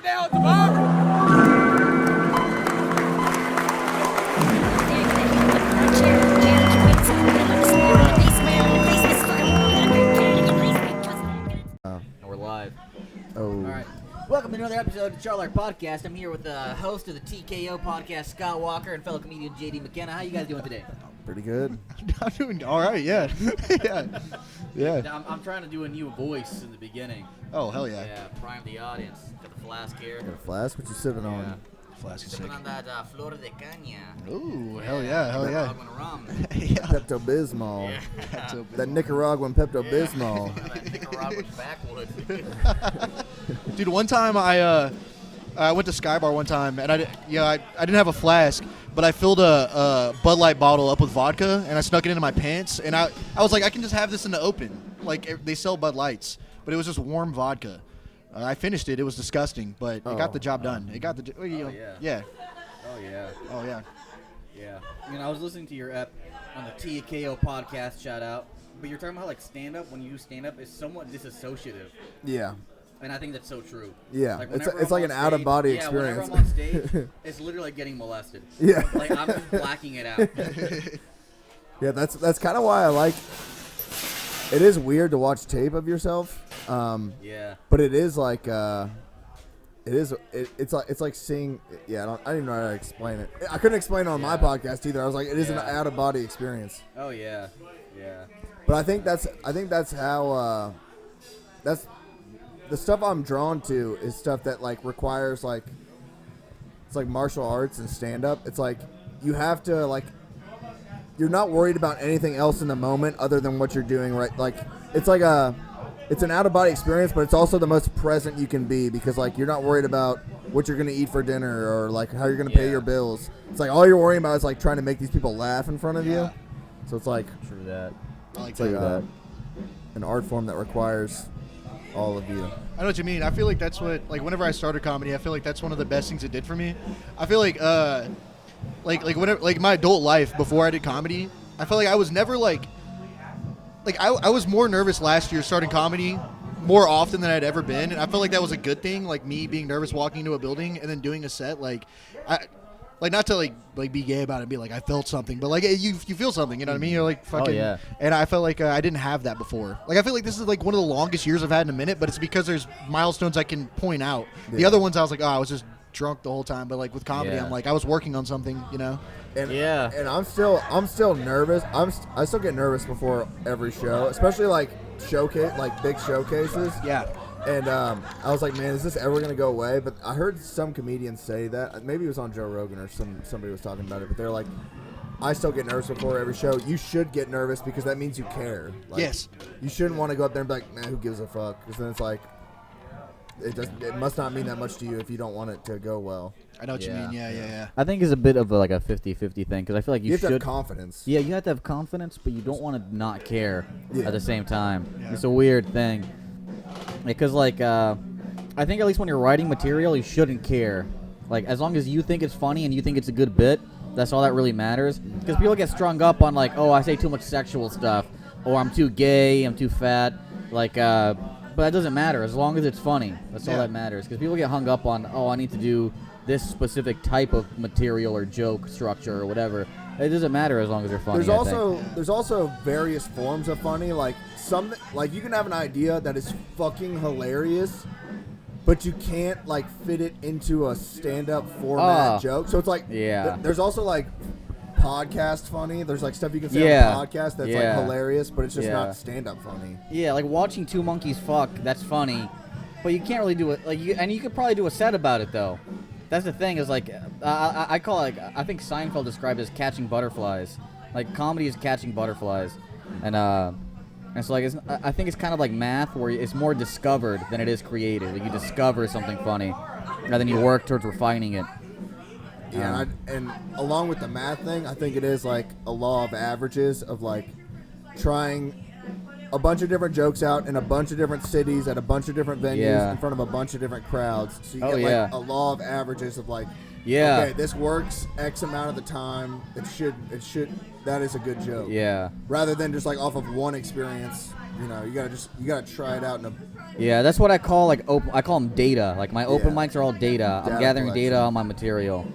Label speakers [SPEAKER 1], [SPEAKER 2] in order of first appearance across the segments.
[SPEAKER 1] now, it's a bomber. We're live.
[SPEAKER 2] Oh.
[SPEAKER 1] All right. Welcome to another episode of the CHARLAR podcast. I'm here with the host of the TKO podcast, Scott Walker, and fellow comedian JD McKenna. How you guys doing today?
[SPEAKER 2] Pretty good.
[SPEAKER 3] I'm doing all right, yeah. yeah.
[SPEAKER 1] I'm trying to do a new voice in the beginning.
[SPEAKER 3] Oh, hell yeah.
[SPEAKER 1] Yeah, prime the audience. Got the flask here.
[SPEAKER 2] Got a flask? What you sipping on?
[SPEAKER 3] Flask is sick.
[SPEAKER 1] Sipping on that Flor de Caña.
[SPEAKER 3] Ooh, hell yeah, hell yeah.
[SPEAKER 1] Nicaraguan rum.
[SPEAKER 3] Yeah.
[SPEAKER 2] Pepto-Bismol.
[SPEAKER 1] Yeah.
[SPEAKER 2] That Nicaraguan Pepto-Bismol.
[SPEAKER 1] That Nicaraguan backwood.
[SPEAKER 3] Dude, one time I went to Sky Bar one time, and I didn't have a flask, but I filled a Bud Light bottle up with vodka, and I snuck it into my pants, and I was like, I can just have this in the open. Like, they sell Bud Lights, but it was just warm vodka. I finished it. It was disgusting, but it got the job done. It got the yeah.
[SPEAKER 1] Oh, yeah.
[SPEAKER 3] Oh, yeah.
[SPEAKER 1] Yeah. I was listening to your ep on the TKO podcast, shout out. But you're talking about how, like, stand-up, when you do stand-up, is somewhat disassociative.
[SPEAKER 2] Yeah.
[SPEAKER 1] And I think that's so true.
[SPEAKER 2] Yeah.
[SPEAKER 1] Like,
[SPEAKER 2] It's like an out-of-body experience.
[SPEAKER 1] Yeah, whenever I'm on stage, it's literally like getting molested.
[SPEAKER 2] Yeah.
[SPEAKER 1] Like, I'm just blacking it out.
[SPEAKER 2] Yeah, that's kind of why I like. It is weird to watch tape of yourself.
[SPEAKER 1] Yeah.
[SPEAKER 2] But it is like it's like seeing. Yeah, I don't even know how to explain it. I couldn't explain it on my podcast either. I was like, it is an out-of-body experience.
[SPEAKER 1] Oh, yeah. Yeah.
[SPEAKER 2] But I think that's how that's the stuff I'm drawn to is stuff that like requires like it's like martial arts and stand up. It's like you have to like you're not worried about anything else in the moment other than what you're doing right. Like it's like it's an out of body experience, but it's also the most present you can be because like you're not worried about what you're gonna eat for dinner or like how you're gonna pay your bills. It's like all you're worrying about is like trying to make these people laugh in front of you. So it's like
[SPEAKER 1] True that.
[SPEAKER 3] I like
[SPEAKER 2] it's
[SPEAKER 3] that.
[SPEAKER 2] like an art form that requires all of you.
[SPEAKER 3] I know what you mean. I feel like that's what, like, whenever I started comedy, I feel like that's one of the best things it did for me. I feel like, whenever, like, my adult life before I did comedy, I felt like I was never, I was more nervous last year starting comedy more often than I'd ever been, and I felt like that was a good thing, like, me being nervous walking into a building and then doing a set, not to be gay about it and be like I felt something, but like you feel something, you know what I mean? You're like fucking.
[SPEAKER 1] Oh, yeah.
[SPEAKER 3] And I felt like I didn't have that before. Like I feel like this is like one of the longest years I've had in a minute, but it's because there's milestones I can point out. Yeah. The other ones I was like, I was just drunk the whole time, but like with comedy, I'm like I was working on something, you know.
[SPEAKER 2] And and I'm still nervous. I still get nervous before every show, especially like big showcases.
[SPEAKER 3] Yeah.
[SPEAKER 2] And I was like, man, is this ever going to go away? But I heard some comedians say that. Maybe it was on Joe Rogan or somebody was talking about it. But they're like, I still get nervous before every show. You should get nervous because that means you care. Like,
[SPEAKER 3] yes.
[SPEAKER 2] You shouldn't want to go up there and be like, man, who gives a fuck? Because then it's like, it must not mean that much to you if you don't want it to go well.
[SPEAKER 3] I know what you mean. Yeah.
[SPEAKER 4] I think it's a bit of a 50-50 thing because I feel like
[SPEAKER 2] You have to have confidence.
[SPEAKER 4] Yeah, you have to have confidence, but you don't want to not care at the same time.
[SPEAKER 3] Yeah.
[SPEAKER 4] It's a weird thing. Because, I think at least when you're writing material, you shouldn't care. Like, as long as you think it's funny and you think it's a good bit, that's all that really matters. Because people get strung up on, like, oh, I say too much sexual stuff, or I'm too gay, I'm too fat. Like, but that doesn't matter as long as it's funny. That's all that matters. Because people get hung up on, oh, I need to do this specific type of material or joke structure or whatever. It doesn't matter as long as they're funny.
[SPEAKER 2] There's also various forms of funny. Like you can have an idea that is fucking hilarious, but you can't like fit it into a stand-up format joke. So it's like there's also like podcast funny. There's like stuff you can say on a podcast that's like hilarious, but it's just not stand-up funny.
[SPEAKER 4] Yeah, like watching two monkeys fuck. That's funny, but you can't really do it. You could probably do a set about it though. That's the thing is like I call it I think Seinfeld described it as catching butterflies. Like comedy is catching butterflies, and so like I think it's kind of like math where it's more discovered than it is created. Like you discover something funny, and then you work towards refining it.
[SPEAKER 2] Yeah, and along with the math thing, I think it is like a law of averages of like trying a bunch of different jokes out in a bunch of different cities at a bunch of different venues in front of a bunch of different crowds. So you get like a law of averages of like, okay, this works X amount of the time. It should. That is a good joke.
[SPEAKER 4] Yeah.
[SPEAKER 2] Rather than just like off of one experience, you know, you gotta try it out in a.
[SPEAKER 4] Yeah, that's what I call like I call them data. Like my open mics are all data. I'm gathering data on my material.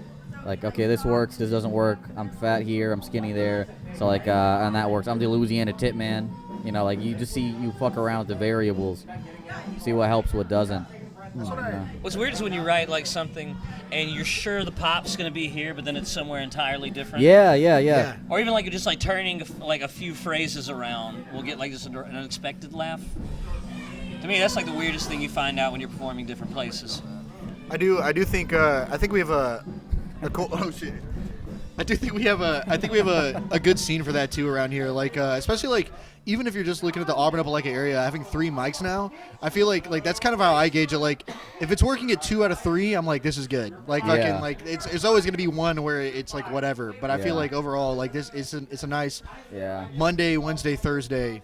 [SPEAKER 4] Like, okay, this works, this doesn't work. I'm fat here, I'm skinny there. So like, and that works. I'm the Louisiana tip man. You know, like you fuck around with the variables, see what helps, what doesn't.
[SPEAKER 5] What's weird is when you write like something and you're sure the pop's gonna be here, but then it's somewhere entirely different.
[SPEAKER 4] Yeah.
[SPEAKER 5] Or even like just like turning like a few phrases around will get like this an unexpected laugh. To me, that's like the weirdest thing you find out when you're performing different places.
[SPEAKER 3] I think we have a cool. Oh shit. I think we have a good scene for that too around here. Like especially like even if you're just looking at the Auburn Opelika area, having 3 mics now, I feel like that's kind of how I gauge it. Like if it's working at 2 out of 3, I'm like, this is good. Like fucking like it's always gonna be one where it's like whatever. But I feel like overall like this it's a nice Monday, Wednesday, Thursday.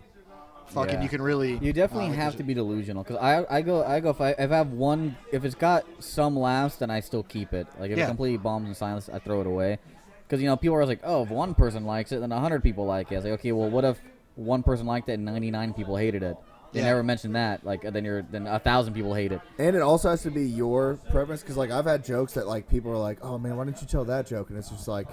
[SPEAKER 3] Fucking you can really.
[SPEAKER 4] You definitely have to be delusional because I go if I have one, if it's got some laughs, then I still keep it. Like if it completely bombs in silence, I throw it away. Because you know people are always like, oh, if one person likes it, then 100 people like it. I was like, okay, well, what if one person liked it and 99 people hated it? They never mentioned that. Like then 1,000 people hate it. And
[SPEAKER 2] it also has to be your preference because like I've had jokes that like people are like, oh man, why didn't you tell that joke? And it's just like,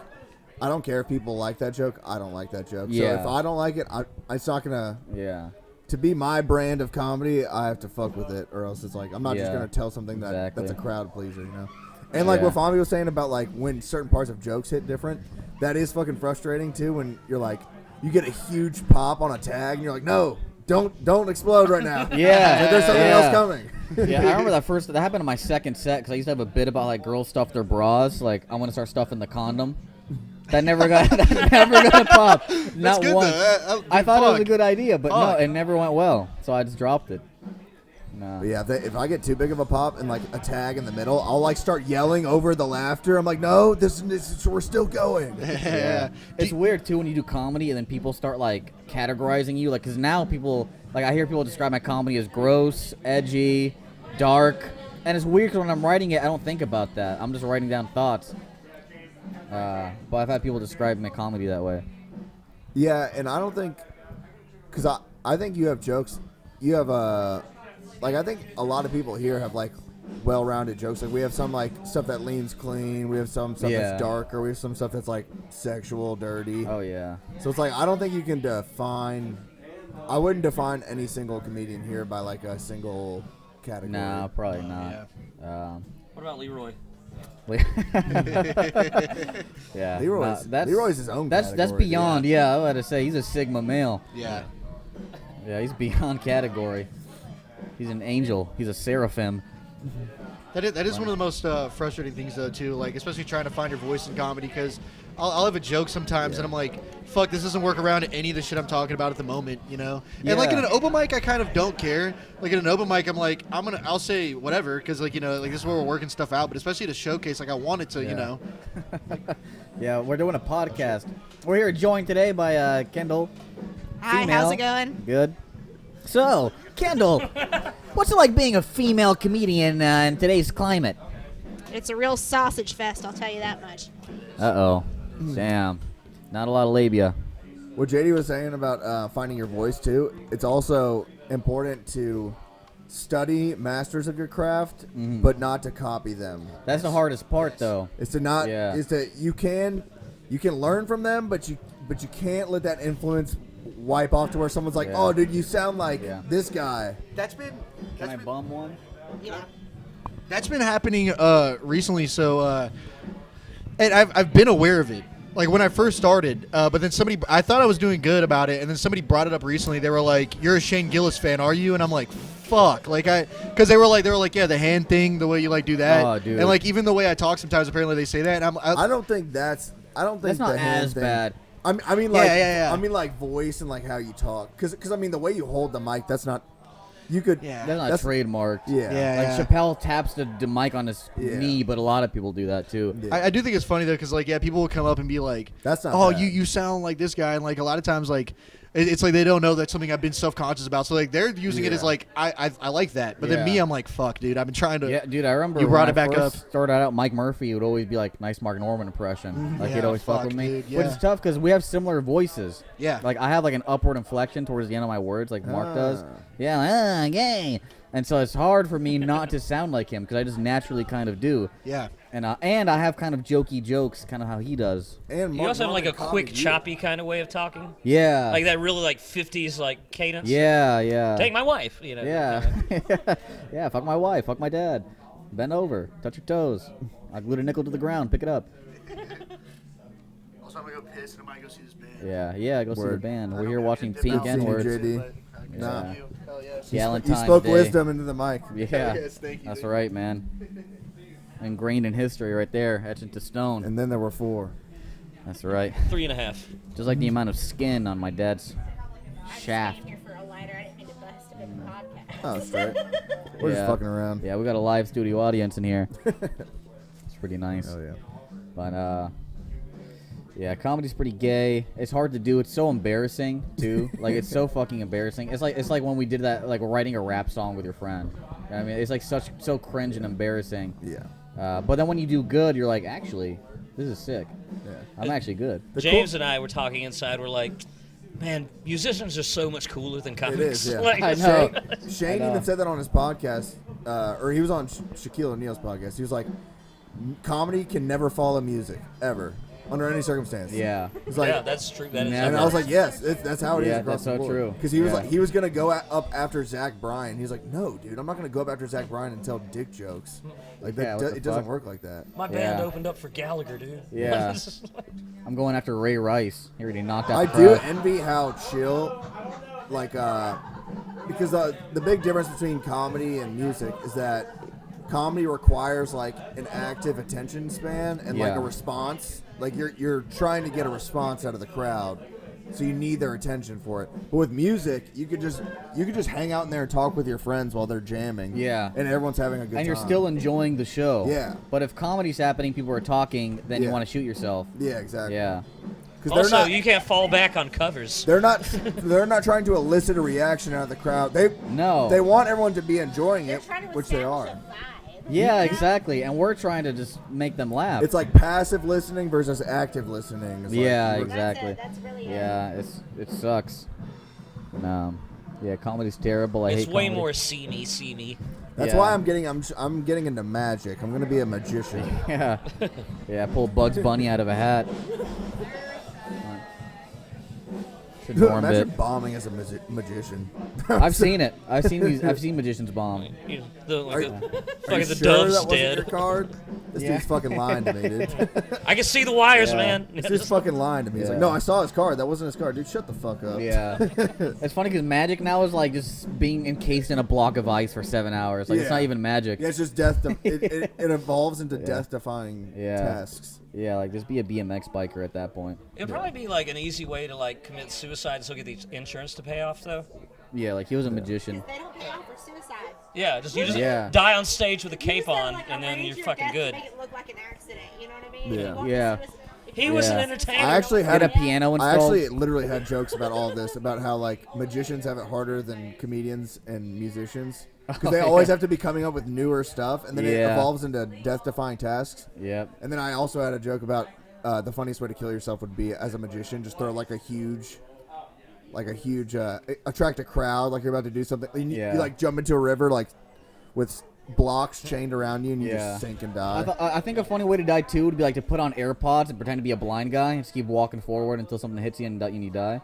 [SPEAKER 2] I don't care if people like that joke. I don't like that joke.
[SPEAKER 4] Yeah.
[SPEAKER 2] So if I don't like it, it's not gonna.
[SPEAKER 4] Yeah.
[SPEAKER 2] To be my brand of comedy, I have to fuck with it, or else it's like I'm not just gonna tell something that's a crowd pleaser, you know. And like what Fami was saying about like when certain parts of jokes hit different, that is fucking frustrating too. When you're like, you get a huge pop on a tag, and you're like, no, don't explode right now.
[SPEAKER 4] Yeah,
[SPEAKER 2] there's something else coming.
[SPEAKER 4] Yeah, I remember that happened in my second set because I used to have a bit about like girls stuff their bras. Like I want to start stuffing the condom. That never got a pop. Not
[SPEAKER 3] good,
[SPEAKER 4] once. I thought it was a good idea, but no, it never went well. So I just dropped it. No.
[SPEAKER 2] But yeah, if I get too big of a pop and like a tag in the middle, I'll like start yelling over the laughter. I'm like, no, this we're still going.
[SPEAKER 4] Yeah. It's weird too when you do comedy and then people start like categorizing you, like because now people like I hear people describe my comedy as gross, edgy, dark, and it's weird because when I'm writing it, I don't think about that. I'm just writing down thoughts. But I've had people describe my comedy that way.
[SPEAKER 2] Yeah, and I don't think, because I think you have jokes, you have like I think a lot of people here have like well-rounded jokes. Like we have some like stuff that leans clean, we have some stuff that's darker, we have some stuff that's like sexual, dirty.
[SPEAKER 4] Oh yeah.
[SPEAKER 2] So it's like I don't think you can define. I wouldn't define any single comedian here by like a single category.
[SPEAKER 4] Nah, probably not.
[SPEAKER 5] Yeah. What about Leroy?
[SPEAKER 4] Yeah,
[SPEAKER 2] Leroy's his own.
[SPEAKER 4] That's beyond. Yeah, I was about to say he's a Sigma male.
[SPEAKER 3] Yeah,
[SPEAKER 4] he's beyond category. He's an angel. He's a seraphim.
[SPEAKER 3] That is one of the most frustrating things though too. Like especially trying to find your voice in comedy because I'll have a joke sometimes and I'm like, fuck, this doesn't work around any of the shit I'm talking about at the moment, you know. And like in an open mic, I kind of don't care. Like in an open mic, I'm like, I'll say whatever because like you know like this is where we're working stuff out. But especially at a showcase, like I want it to, you know.
[SPEAKER 4] Yeah, we're doing a podcast. We're here joined today by Kendall.
[SPEAKER 6] Hi,
[SPEAKER 4] female.
[SPEAKER 6] how's it going?
[SPEAKER 4] Good. So, Kendall, what's it like being a female comedian in today's climate?
[SPEAKER 6] It's a real sausage fest, I'll tell you that much.
[SPEAKER 4] Uh-oh. Damn. Not a lot of labia.
[SPEAKER 2] What JD was saying about finding your voice too, it's also important to study masters of your craft, but not to copy them.
[SPEAKER 4] That's the hardest part, though.
[SPEAKER 2] Is to not. Is that you can learn from them, but you can't let that influence wipe off to where someone's like, oh, dude, you sound like this guy.
[SPEAKER 4] Can I bum one?
[SPEAKER 6] Yeah.
[SPEAKER 3] That's been happening recently. So, and I've been aware of it. Like when I first started, but then I thought I was doing good about it, and then somebody brought it up recently. They were like, "You're a Shane Gillis fan, are you?" And I'm like, "Fuck!" Like because they were like, yeah, the hand thing, the way you like do that,
[SPEAKER 4] oh, dude.
[SPEAKER 3] And like even the way I talk sometimes, apparently they say that. And
[SPEAKER 2] I don't think that's
[SPEAKER 4] not as bad.
[SPEAKER 2] I mean, like,
[SPEAKER 3] I
[SPEAKER 2] mean, like voice and like how you talk, because I mean the way you hold the mic, that's not. You could.
[SPEAKER 4] Yeah. That's not trademarked.
[SPEAKER 2] Yeah.
[SPEAKER 4] Like Chappelle taps the mic on his knee, but a lot of people do that too.
[SPEAKER 2] Yeah.
[SPEAKER 3] I do think it's funny though, because like people will come up and be like,
[SPEAKER 2] "That's not."
[SPEAKER 3] Oh,
[SPEAKER 2] bad.
[SPEAKER 3] you sound like this guy," and like a lot of times like It's like they don't know that's something I've been self-conscious about. So like they're using it as like I like that, but then me, I'm like, fuck, dude, I've been trying to.
[SPEAKER 4] Yeah, dude, I remember
[SPEAKER 3] You brought
[SPEAKER 4] when
[SPEAKER 3] it back
[SPEAKER 4] I first
[SPEAKER 3] up.
[SPEAKER 4] started out, Mike Murphy would always be like, nice Mark Norman impression. Like, he'd
[SPEAKER 3] Yeah,
[SPEAKER 4] always fuck
[SPEAKER 3] fuck,
[SPEAKER 4] with me.
[SPEAKER 3] dude,
[SPEAKER 4] Which
[SPEAKER 3] yeah.
[SPEAKER 4] is tough because we have similar voices.
[SPEAKER 3] Yeah.
[SPEAKER 4] Like, I have like an upward inflection towards the end of my words, like Mark does. Yeah, gay. And so it's hard for me not to sound like him because I just naturally kind of do.
[SPEAKER 3] Yeah.
[SPEAKER 4] And I have kind of jokey jokes, kind of how he does.
[SPEAKER 2] And
[SPEAKER 5] You also have like a quick,
[SPEAKER 2] copied you.
[SPEAKER 5] choppy kind of way of talking,
[SPEAKER 4] Yeah.
[SPEAKER 5] like that really like 50s like cadence.
[SPEAKER 4] Yeah.
[SPEAKER 5] Take my wife, you know.
[SPEAKER 4] Yeah. Yeah, fuck my wife, fuck my dad. Bend over, touch your toes. I glued a nickel to the ground, pick it up.
[SPEAKER 3] Also, I'm gonna go piss and I might go see this band.
[SPEAKER 4] Yeah, go see the
[SPEAKER 2] Word.
[SPEAKER 4] band. We're here watching Pink
[SPEAKER 2] Seen you,
[SPEAKER 4] N-Words.
[SPEAKER 2] JD.
[SPEAKER 3] Nah.
[SPEAKER 4] Yeah.
[SPEAKER 3] Hell yes.
[SPEAKER 4] Galentine's
[SPEAKER 2] You spoke
[SPEAKER 4] Day.
[SPEAKER 2] wisdom into the mic.
[SPEAKER 4] Yeah,
[SPEAKER 3] Yes, thank you,
[SPEAKER 4] that's
[SPEAKER 3] dude.
[SPEAKER 4] right, man. Ingrained in history right there, etched into stone.
[SPEAKER 2] And then there were 4.
[SPEAKER 4] That's right.
[SPEAKER 5] 3.5.
[SPEAKER 4] Just like the amount of skin on my dad's shaft.
[SPEAKER 6] I'm here for a lighter. I didn't mean to bust him in the podcast.
[SPEAKER 2] Oh, straight. We're just
[SPEAKER 4] Yeah.
[SPEAKER 2] fucking around.
[SPEAKER 4] Yeah, we got a live studio audience in here. It's pretty nice.
[SPEAKER 2] Oh, yeah.
[SPEAKER 4] But yeah, comedy's pretty gay. It's hard to do. It's so embarrassing too. Like it's so fucking embarrassing. It's like when we did that, like writing a rap song with your friend. I mean, it's like so cringe and embarrassing.
[SPEAKER 2] Yeah.
[SPEAKER 4] But then when you do good, you're like, actually, this is sick.
[SPEAKER 2] Yeah.
[SPEAKER 4] I'm actually good.
[SPEAKER 5] James and I were talking inside. We're like, man, musicians are so much cooler than comics.
[SPEAKER 2] is, yeah.
[SPEAKER 5] Like,
[SPEAKER 4] I know.
[SPEAKER 2] Shane
[SPEAKER 4] I know.
[SPEAKER 2] even said that on his podcast, or he was on Shaquille O'Neal's podcast. He was like, comedy can never follow music, ever, under any circumstance.
[SPEAKER 4] Yeah.
[SPEAKER 2] He's like,
[SPEAKER 5] yeah, that's true. That is.
[SPEAKER 4] Never.
[SPEAKER 2] and I was like, yes, that's how it is
[SPEAKER 4] Yeah,
[SPEAKER 2] across
[SPEAKER 4] that's
[SPEAKER 2] the
[SPEAKER 4] so
[SPEAKER 2] board.
[SPEAKER 4] true.
[SPEAKER 2] Because he was
[SPEAKER 4] Yeah.
[SPEAKER 2] like, he was gonna go up after Zach Bryan. He's like, no, dude, I'm not gonna go up after Zach Bryan and tell dick jokes. Like that,
[SPEAKER 4] Yeah, what the
[SPEAKER 2] it doesn't
[SPEAKER 4] fuck?
[SPEAKER 2] work like that.
[SPEAKER 5] My band
[SPEAKER 4] Yeah.
[SPEAKER 5] opened up for Gallagher, dude.
[SPEAKER 4] Yeah. I'm going after Ray Rice. He already knocked out
[SPEAKER 2] I
[SPEAKER 4] the
[SPEAKER 2] do
[SPEAKER 4] crowd.
[SPEAKER 2] envy how chill, like, because the big difference between comedy and music is that comedy requires like an active attention span and like
[SPEAKER 4] Yeah.
[SPEAKER 2] a response. Like you're trying to get a response out of the crowd, so you need their attention for it. But with music, you could just hang out in there and talk with your friends while they're jamming.
[SPEAKER 4] Yeah.
[SPEAKER 2] and everyone's having a good time.
[SPEAKER 4] And you're still enjoying the show.
[SPEAKER 2] Yeah.
[SPEAKER 4] But if comedy's happening, people are talking, then you
[SPEAKER 2] Yeah.
[SPEAKER 4] want to shoot yourself.
[SPEAKER 2] Yeah, exactly.
[SPEAKER 4] Yeah.
[SPEAKER 2] Because
[SPEAKER 5] Also, you can't fall back on covers.
[SPEAKER 2] they're not trying to elicit a reaction out of the crowd. They want everyone to be enjoying
[SPEAKER 6] They're
[SPEAKER 2] it,
[SPEAKER 6] trying to
[SPEAKER 2] which they
[SPEAKER 6] establish
[SPEAKER 2] are.
[SPEAKER 6] a vibe.
[SPEAKER 4] Yeah,
[SPEAKER 6] You know?
[SPEAKER 4] exactly. And we're trying to just make them laugh.
[SPEAKER 2] It's like passive listening versus active listening. It's like,
[SPEAKER 4] Yeah,
[SPEAKER 2] we're-
[SPEAKER 4] exactly.
[SPEAKER 6] That's really
[SPEAKER 4] Yeah, it sucks. Yeah, comedy's terrible. I
[SPEAKER 5] It's
[SPEAKER 4] hate
[SPEAKER 5] way
[SPEAKER 4] comedy.
[SPEAKER 5] more see me.
[SPEAKER 2] That's
[SPEAKER 4] Yeah.
[SPEAKER 2] why I'm getting into magic. I'm gonna be a magician.
[SPEAKER 4] Yeah. Yeah, pull Bugs Bunny out of a hat. It's a Norm
[SPEAKER 2] Imagine
[SPEAKER 4] bit.
[SPEAKER 2] bombing as a magician.
[SPEAKER 4] I've seen it. I've seen magicians bomb.
[SPEAKER 5] You know, the, like
[SPEAKER 2] Are
[SPEAKER 5] the,
[SPEAKER 2] you
[SPEAKER 5] fucking the
[SPEAKER 2] sure
[SPEAKER 5] dove's
[SPEAKER 2] that wasn't
[SPEAKER 5] dead.
[SPEAKER 2] your card? This
[SPEAKER 4] Yeah.
[SPEAKER 2] dude's fucking lying to me, dude.
[SPEAKER 5] I can see the wires,
[SPEAKER 4] Yeah.
[SPEAKER 5] man.
[SPEAKER 2] This dude's fucking lying to me. He's like,
[SPEAKER 4] Yeah.
[SPEAKER 2] no, I saw his card. That wasn't his card, dude. Shut the fuck up.
[SPEAKER 4] Yeah. It's funny because magic now is like just being encased in a block of ice for 7 hours. Like it's
[SPEAKER 2] Yeah.
[SPEAKER 4] not even magic.
[SPEAKER 2] Yeah, it's just death. It evolves into death-defying
[SPEAKER 4] Yeah.
[SPEAKER 2] tasks.
[SPEAKER 4] Yeah, like just be a BMX biker at that point.
[SPEAKER 5] It'd probably be like an easy way to like commit suicide and still get the insurance to pay off, though.
[SPEAKER 4] Yeah, like he was a magician.
[SPEAKER 6] They don't pay off for suicide.
[SPEAKER 5] Yeah, you just
[SPEAKER 4] Yeah.
[SPEAKER 5] die on stage with a cape
[SPEAKER 6] You just
[SPEAKER 5] on,
[SPEAKER 6] gotta, like,
[SPEAKER 5] and then
[SPEAKER 6] arrange
[SPEAKER 5] you're
[SPEAKER 6] your
[SPEAKER 5] fucking
[SPEAKER 6] death to
[SPEAKER 5] good.
[SPEAKER 6] Make it look like an accident. You know what I mean?
[SPEAKER 2] Yeah.
[SPEAKER 6] If you want
[SPEAKER 4] Yeah.
[SPEAKER 6] to suicide- if
[SPEAKER 5] He
[SPEAKER 6] you
[SPEAKER 5] was
[SPEAKER 6] want
[SPEAKER 5] an
[SPEAKER 6] to
[SPEAKER 5] entertainer.
[SPEAKER 6] suicide,
[SPEAKER 2] I actually
[SPEAKER 6] don't
[SPEAKER 2] had
[SPEAKER 4] Get a
[SPEAKER 6] do that.
[SPEAKER 4] piano
[SPEAKER 2] I
[SPEAKER 4] installed.
[SPEAKER 2] actually literally had jokes about all of this, about how like magicians have it harder than comedians and musicians because they always have to be coming up with newer stuff, and then it
[SPEAKER 4] Yeah.
[SPEAKER 2] evolves into death-defying tasks.
[SPEAKER 4] Yep.
[SPEAKER 2] And then I also had a joke about the funniest way to kill yourself would be as a magician, just throw like a huge attract a crowd, like you're about to do something. You
[SPEAKER 4] Yeah.
[SPEAKER 2] like jump into a river like with blocks chained around you, and you
[SPEAKER 4] Yeah.
[SPEAKER 2] just sink and die.
[SPEAKER 4] I think a funny way to die too would be like to put on AirPods and pretend to be a blind guy and just keep walking forward until something hits you and you die.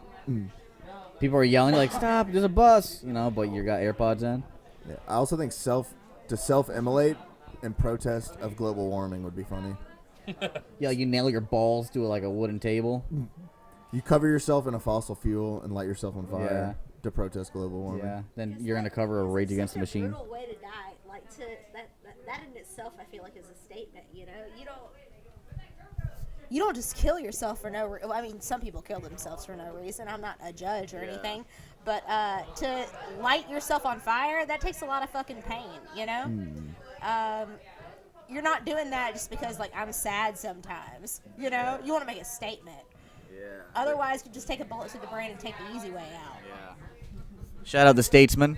[SPEAKER 4] People are yelling like, "Stop! There's a bus!" You know, but you got AirPods in.
[SPEAKER 2] Yeah. I also think self-immolate in protest of global warming would be funny.
[SPEAKER 4] Yeah, you nail your balls to like a wooden table.
[SPEAKER 2] You cover yourself in a fossil fuel and light yourself on fire
[SPEAKER 4] Yeah.
[SPEAKER 2] to protest global warming.
[SPEAKER 4] Yeah, then you're gonna cover a Rage Against the
[SPEAKER 6] Such a
[SPEAKER 4] Machine.
[SPEAKER 6] brutal way to die. Like that in itself, I feel like is a statement. You know, you don't just kill yourself for no reason. I mean, some people kill themselves for no reason. I'm not a judge or anything, but to light yourself on fire, that takes a lot of fucking pain. You know, you're not doing that just because like I'm sad sometimes. You know, you want to make a statement. Otherwise, you just take a bullet to the brain and take the easy way out.
[SPEAKER 4] Shout out the Statesman.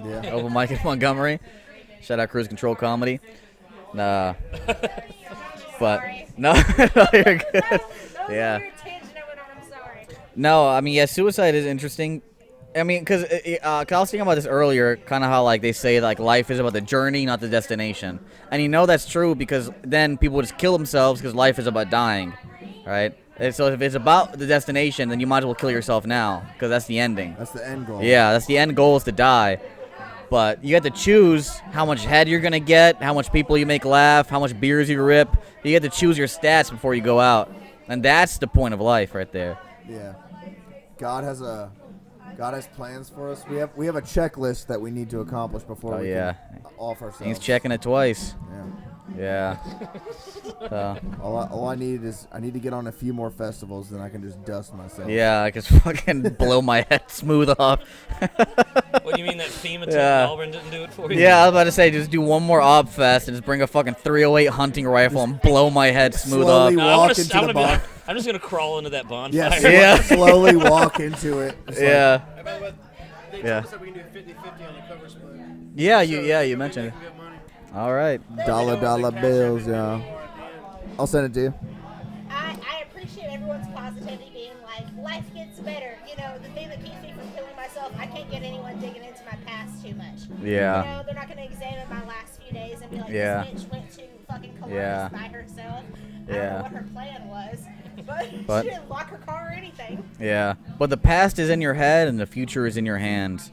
[SPEAKER 2] Yeah.
[SPEAKER 4] Over Mike in Montgomery. Shout out Cruise Control Comedy. Nah. But no, no, you're good. Yeah. No, I mean, yeah, suicide is interesting. I mean, because I was thinking about this earlier, kind of how like they say like life is about the journey, not the destination, and you know that's true because then people just kill themselves because life is about dying, right? And so if it's about the destination, then you might as well kill yourself now because that's the ending.
[SPEAKER 2] That's the end goal.
[SPEAKER 4] Yeah, that's the end goal is to die. But you have to choose how much head you're gonna get, how much people you make laugh, how much beers you rip. You have to choose your stats before you go out, and that's the point of life right there.
[SPEAKER 2] Yeah. God has plans for us. We have a checklist that we need to accomplish before we can off ourselves.
[SPEAKER 4] He's checking it twice.
[SPEAKER 2] Yeah.
[SPEAKER 4] Yeah.
[SPEAKER 2] All I need is I need to get on a few more festivals, then I can just dust myself.
[SPEAKER 4] Yeah, I can fucking blow my head smooth off.
[SPEAKER 5] What do you mean that FEMA tip in Auburn didn't do it for you?
[SPEAKER 4] Yeah, I was about to say, just do one more Ob Fest and just bring a fucking 308 hunting rifle and blow my head smooth
[SPEAKER 2] slowly
[SPEAKER 4] off.
[SPEAKER 5] No,
[SPEAKER 2] walk into the bar.
[SPEAKER 5] I'm just gonna crawl into that bonfire.
[SPEAKER 2] Yes.
[SPEAKER 4] Yeah.
[SPEAKER 2] Slowly walk into it. Just
[SPEAKER 4] Yeah.
[SPEAKER 7] Hey, by the way, they
[SPEAKER 4] Yeah.
[SPEAKER 7] told us that we can do 50-50 on the cover split.
[SPEAKER 4] Yeah,
[SPEAKER 7] So
[SPEAKER 4] you mentioned it.
[SPEAKER 7] we can get money.
[SPEAKER 4] All right.
[SPEAKER 2] Dollar bills, yeah. I'll send it to you.
[SPEAKER 6] I appreciate everyone's positivity being like, life gets better. You know, the thing that keeps me from killing myself, I can't get anyone digging into my past too much.
[SPEAKER 4] Yeah.
[SPEAKER 6] You know, they're not going to examine my last few days and be like,
[SPEAKER 4] Yeah.
[SPEAKER 6] this bitch went to fucking Columbus
[SPEAKER 4] Yeah.
[SPEAKER 6] by herself. I don't
[SPEAKER 4] Yeah.
[SPEAKER 6] know what her plan was, but
[SPEAKER 4] But-
[SPEAKER 6] she didn't lock her car or anything.
[SPEAKER 4] Yeah. But the past is in your head and the future is in your hands.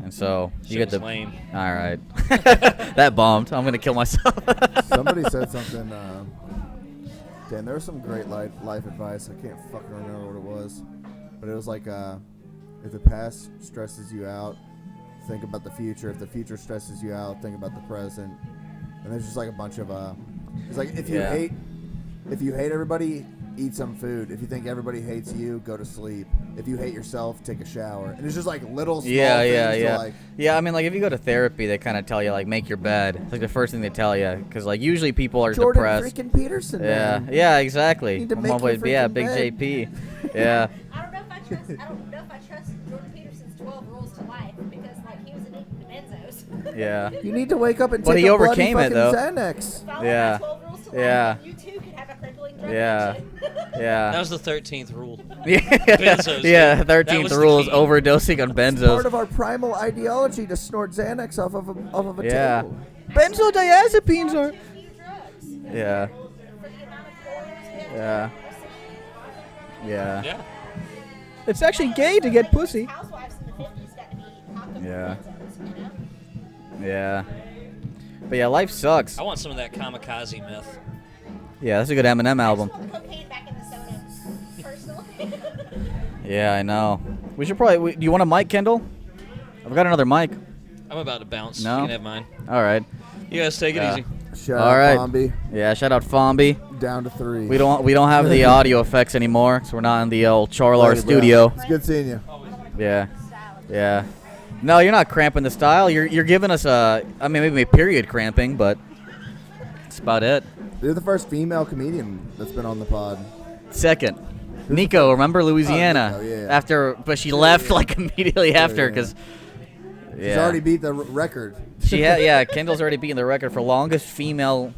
[SPEAKER 4] And so you
[SPEAKER 5] Shit
[SPEAKER 4] get
[SPEAKER 5] was
[SPEAKER 4] the.
[SPEAKER 5] lame.
[SPEAKER 4] All right. That bombed. I'm gonna kill myself.
[SPEAKER 2] Somebody said something. Dan, there was some great life advice. I can't fucking remember what it was, but it was like, if the past stresses you out, think about the future. If the future stresses you out, think about the present. And there's just like a bunch of it's like if you
[SPEAKER 4] Yeah.
[SPEAKER 2] hate everybody, eat some food. If you think everybody hates you, go to sleep. If you hate yourself, take a shower. And it's just like little small
[SPEAKER 4] Yeah,
[SPEAKER 2] things
[SPEAKER 4] yeah,
[SPEAKER 2] to
[SPEAKER 4] yeah.
[SPEAKER 2] like.
[SPEAKER 4] Yeah, I mean, like, if you go to therapy, they kind of tell you, like, make your bed. It's like the first thing they tell you. Because, like, usually people are
[SPEAKER 2] Jordan
[SPEAKER 4] depressed.
[SPEAKER 2] freaking Peterson,
[SPEAKER 4] Yeah,
[SPEAKER 2] man.
[SPEAKER 4] yeah, exactly.
[SPEAKER 2] Need to
[SPEAKER 4] I'm
[SPEAKER 2] make
[SPEAKER 4] always-
[SPEAKER 2] your
[SPEAKER 4] yeah,
[SPEAKER 2] freaking
[SPEAKER 4] big
[SPEAKER 2] bed.
[SPEAKER 4] JP. Yeah.
[SPEAKER 6] I don't know if I trust Jordan Peterson's 12 rules to life because, like, he was addicted to benzos.
[SPEAKER 4] Yeah.
[SPEAKER 2] You need to wake up and
[SPEAKER 4] But
[SPEAKER 2] take
[SPEAKER 4] he
[SPEAKER 2] a bloody
[SPEAKER 4] overcame it,
[SPEAKER 2] fucking
[SPEAKER 4] though.
[SPEAKER 2] Xanax.
[SPEAKER 6] Follow
[SPEAKER 4] Yeah.
[SPEAKER 6] my 12 rules to life,
[SPEAKER 4] Yeah.
[SPEAKER 6] and you too could have a crippling drug
[SPEAKER 4] Yeah.
[SPEAKER 6] addiction.
[SPEAKER 5] That
[SPEAKER 4] Yeah.
[SPEAKER 5] was the 13th rule.
[SPEAKER 4] Yeah.
[SPEAKER 5] Benzos,
[SPEAKER 4] Yeah,
[SPEAKER 5] dude. That
[SPEAKER 4] 13th
[SPEAKER 5] was the
[SPEAKER 4] rule is
[SPEAKER 5] key.
[SPEAKER 4] overdosing on
[SPEAKER 2] Part
[SPEAKER 4] benzos.
[SPEAKER 2] of our primal ideology to snort Xanax off of a
[SPEAKER 4] Yeah.
[SPEAKER 2] table.
[SPEAKER 4] Benzodiazepines are.
[SPEAKER 6] Few drugs.
[SPEAKER 4] Yeah.
[SPEAKER 6] For the amount of calories we have
[SPEAKER 4] Yeah.
[SPEAKER 6] to
[SPEAKER 4] Yeah.
[SPEAKER 5] Yeah.
[SPEAKER 4] It's actually gay to get pussy.
[SPEAKER 6] Housewives in the 50s got to be hopped up
[SPEAKER 4] Yeah.
[SPEAKER 6] on benzos, you know?
[SPEAKER 4] Yeah. But yeah, life sucks.
[SPEAKER 5] I want some of that kamikaze myth.
[SPEAKER 4] Yeah, that's a good Eminem album.
[SPEAKER 6] I just want cocaine back in the soda, personally.
[SPEAKER 4] Yeah, I know. We should probably. Do you want a mic, Kendall? I've got another mic.
[SPEAKER 5] I'm about to bounce.
[SPEAKER 4] No?
[SPEAKER 5] You can have mine.
[SPEAKER 4] All right.
[SPEAKER 5] You guys take it
[SPEAKER 4] Yeah.
[SPEAKER 5] easy.
[SPEAKER 2] Shout
[SPEAKER 4] All
[SPEAKER 2] out
[SPEAKER 4] right.
[SPEAKER 2] Bombi.
[SPEAKER 4] Yeah, shout out Fombi.
[SPEAKER 2] Down to 3.
[SPEAKER 4] We don't have the audio effects anymore, so we're not in the old CHARLAR
[SPEAKER 2] Later, bro.
[SPEAKER 4] studio.
[SPEAKER 2] It's good seeing you.
[SPEAKER 4] Yeah. Yeah. No, you're not cramping the style. You're giving us I mean, maybe period cramping, but that's about it.
[SPEAKER 2] You're the first female comedian that's been on the pod.
[SPEAKER 4] Second, Nico, remember Louisiana?
[SPEAKER 2] Oh, Nico, yeah.
[SPEAKER 4] After, but she left like immediately after
[SPEAKER 2] yeah.
[SPEAKER 4] because.
[SPEAKER 2] She's already beat the record.
[SPEAKER 4] She had, yeah, Kendall's already beaten the record for longest female.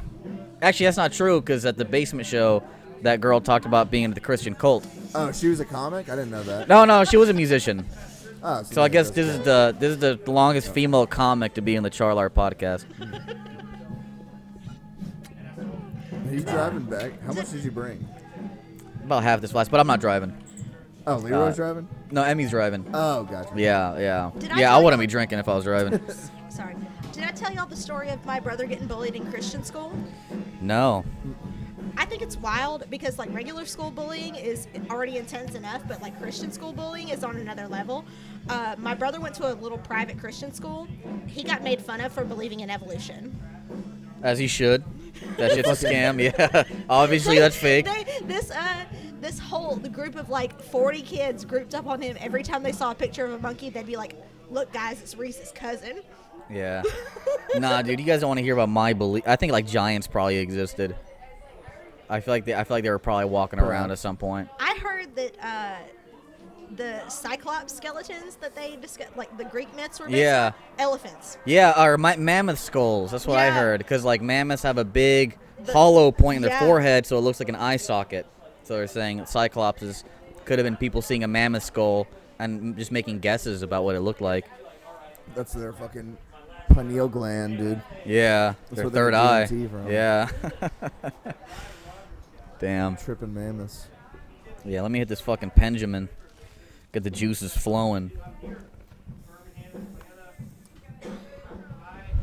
[SPEAKER 4] Actually, that's not true because at the basement show, that girl talked about being in the Christian cult.
[SPEAKER 2] Oh, she was a comic? I didn't know that.
[SPEAKER 4] No, she was a musician.
[SPEAKER 2] Oh,
[SPEAKER 4] So I guess this is the longest female comic to be in the CHARLAR podcast.
[SPEAKER 2] Are you driving back? How much did you bring?
[SPEAKER 4] About half this last, but I'm not driving.
[SPEAKER 2] Oh, Leroy's
[SPEAKER 4] Uh,
[SPEAKER 2] driving?
[SPEAKER 4] No, Emmy's driving.
[SPEAKER 2] Oh, gotcha.
[SPEAKER 4] Yeah.
[SPEAKER 6] Did I
[SPEAKER 4] Yeah, I
[SPEAKER 6] tell
[SPEAKER 4] wouldn't
[SPEAKER 6] you-
[SPEAKER 4] be drinking if I was driving.
[SPEAKER 6] Sorry. Did I tell y'all the story of my brother getting bullied in Christian school?
[SPEAKER 4] No.
[SPEAKER 6] I think it's wild because like regular school bullying is already intense enough, but like Christian school bullying is on another level. My brother went to a little private Christian school. He got made fun of for believing in evolution.
[SPEAKER 4] As he should. That shit's a scam. Yeah. Obviously, that's fake.
[SPEAKER 6] This whole the group of like 40 kids grouped up on him. Every time they saw a picture of a monkey, they'd be like, "Look, guys, it's Reese's cousin."
[SPEAKER 4] Yeah. Nah, dude, you guys don't want to hear about my belief. I think like giants probably existed. I feel like they were probably walking around at some point.
[SPEAKER 8] I heard that the Cyclops skeletons that they discussed, like the Greek myths were based on elephants.
[SPEAKER 4] Yeah, or mammoth skulls. That's what I
[SPEAKER 8] Yeah.
[SPEAKER 4] heard. Because like mammoths have a big hollow point in their
[SPEAKER 8] yeah.
[SPEAKER 4] forehead, so it looks like an eye socket. So they're saying that Cyclops could have been people seeing a mammoth skull and just making guesses about what it looked like.
[SPEAKER 2] That's their fucking pineal gland, dude.
[SPEAKER 4] Yeah,
[SPEAKER 2] That's
[SPEAKER 4] their
[SPEAKER 2] where they
[SPEAKER 4] third
[SPEAKER 2] get
[SPEAKER 4] eye.
[SPEAKER 2] DMT from.
[SPEAKER 4] Yeah. Damn.
[SPEAKER 2] Tripping mammoths.
[SPEAKER 4] Yeah, let me hit this fucking Benjamin. Get the juices flowing.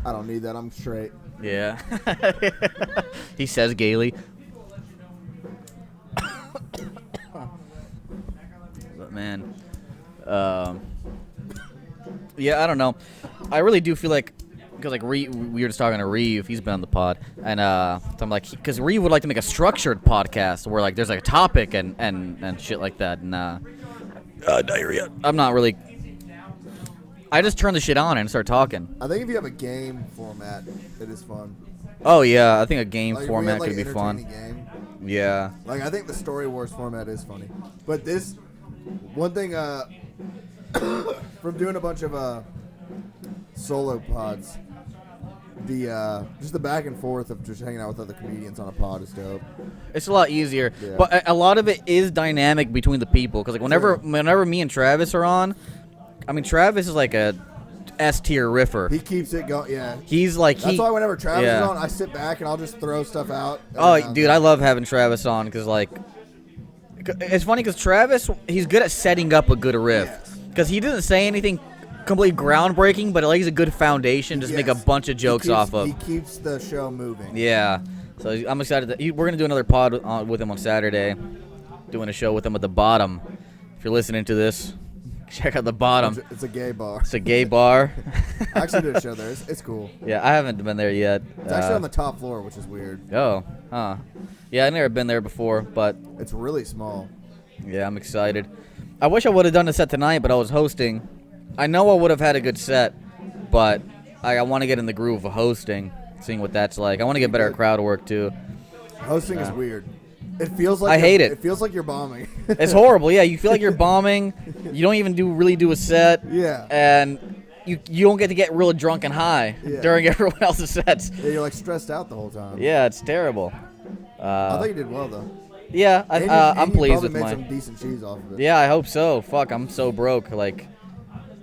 [SPEAKER 2] I don't need that. I'm straight.
[SPEAKER 4] Yeah. He says gaily. But man, yeah, I don't know. I really do feel like, because like we were just talking to Reeve, he's been on the pod, and so I'm like, because Reeve would like to make a structured podcast where like there's like a topic and shit like that, and diarrhea. I'm not really. I just turn the shit on and start talking.
[SPEAKER 2] I think if you have a game format, it is fun.
[SPEAKER 4] Oh yeah, I think a game
[SPEAKER 2] Like, if we
[SPEAKER 4] format
[SPEAKER 2] had, like,
[SPEAKER 4] could be fun.
[SPEAKER 2] entertaining Game,
[SPEAKER 4] Yeah.
[SPEAKER 2] like I think the Story Wars format is funny, but this one thing from doing a bunch of solo pods, the just the back and forth of just hanging out with other comedians on a pod is dope.
[SPEAKER 4] It's a lot easier,
[SPEAKER 2] Yeah.
[SPEAKER 4] but a lot of it is dynamic between the people. Because like whenever me and Travis are on, I mean Travis is like a S tier riffer.
[SPEAKER 2] He keeps it going. Yeah.
[SPEAKER 4] He's like
[SPEAKER 2] That's why whenever Travis
[SPEAKER 4] yeah.
[SPEAKER 2] is on, I sit back and I'll just throw stuff out.
[SPEAKER 4] Oh, dude, I love having Travis on because like it's funny because Travis, he's good at setting up a good riff because he doesn't say anything completely groundbreaking, but it lays a good foundation, just make a bunch of jokes off of.
[SPEAKER 2] He keeps the show moving.
[SPEAKER 4] Yeah, so I'm excited that we're gonna do another pod with him on Saturday, doing a show with him at the Bottom. If you're listening to this, check out the Bottom.
[SPEAKER 2] It's a gay bar.
[SPEAKER 4] It's a gay bar.
[SPEAKER 2] I actually did a show there. It's cool.
[SPEAKER 4] Yeah, I haven't been there yet.
[SPEAKER 2] It's actually on the top floor, which is weird.
[SPEAKER 4] Oh, huh. Yeah, I've never been there before, but
[SPEAKER 2] it's really small.
[SPEAKER 4] Yeah, I'm excited. I wish I would have done the set tonight, but I was hosting. I know I would have had a good set, but I want to get in the groove of hosting, seeing what that's like. I want to get better at crowd work too.
[SPEAKER 2] Hosting is weird. It feels like
[SPEAKER 4] I hate it.
[SPEAKER 2] It feels like you're bombing.
[SPEAKER 4] It's horrible. Yeah, you feel like you're bombing. You don't even really do a set.
[SPEAKER 2] Yeah.
[SPEAKER 4] And you don't get to get real drunk and high during everyone else's sets.
[SPEAKER 2] Yeah, you're like stressed out the whole time.
[SPEAKER 4] Yeah, it's terrible.
[SPEAKER 2] I thought you did well though.
[SPEAKER 4] Yeah, I'm pleased with
[SPEAKER 2] made
[SPEAKER 4] mine.
[SPEAKER 2] some decent cheese off of it.
[SPEAKER 4] Yeah, I hope so. Fuck, I'm so broke. Like,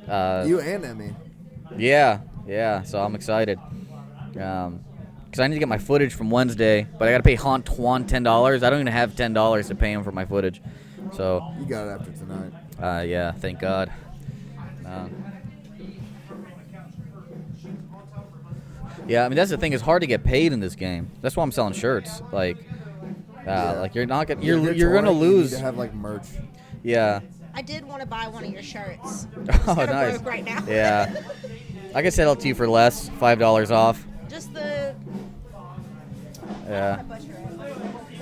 [SPEAKER 2] you and Emmy.
[SPEAKER 4] Yeah. So I'm excited. Because I need to get my footage from Wednesday, but I got to pay Haunt Twan $10. I don't even have $10 to pay him for my footage. So.
[SPEAKER 2] You got it after tonight.
[SPEAKER 4] Yeah, thank God. Yeah, I mean that's the thing. It's hard to get paid in this game. That's why I'm selling shirts. Like you're not gonna you're gonna lose.
[SPEAKER 2] You need to have like merch.
[SPEAKER 4] Yeah.
[SPEAKER 8] I did want to buy one of your shirts.
[SPEAKER 4] Oh, nice.
[SPEAKER 8] Broke right now.
[SPEAKER 4] Yeah. I can sell it to you for less, $5 off.
[SPEAKER 8] Just the.
[SPEAKER 4] Yeah.
[SPEAKER 8] What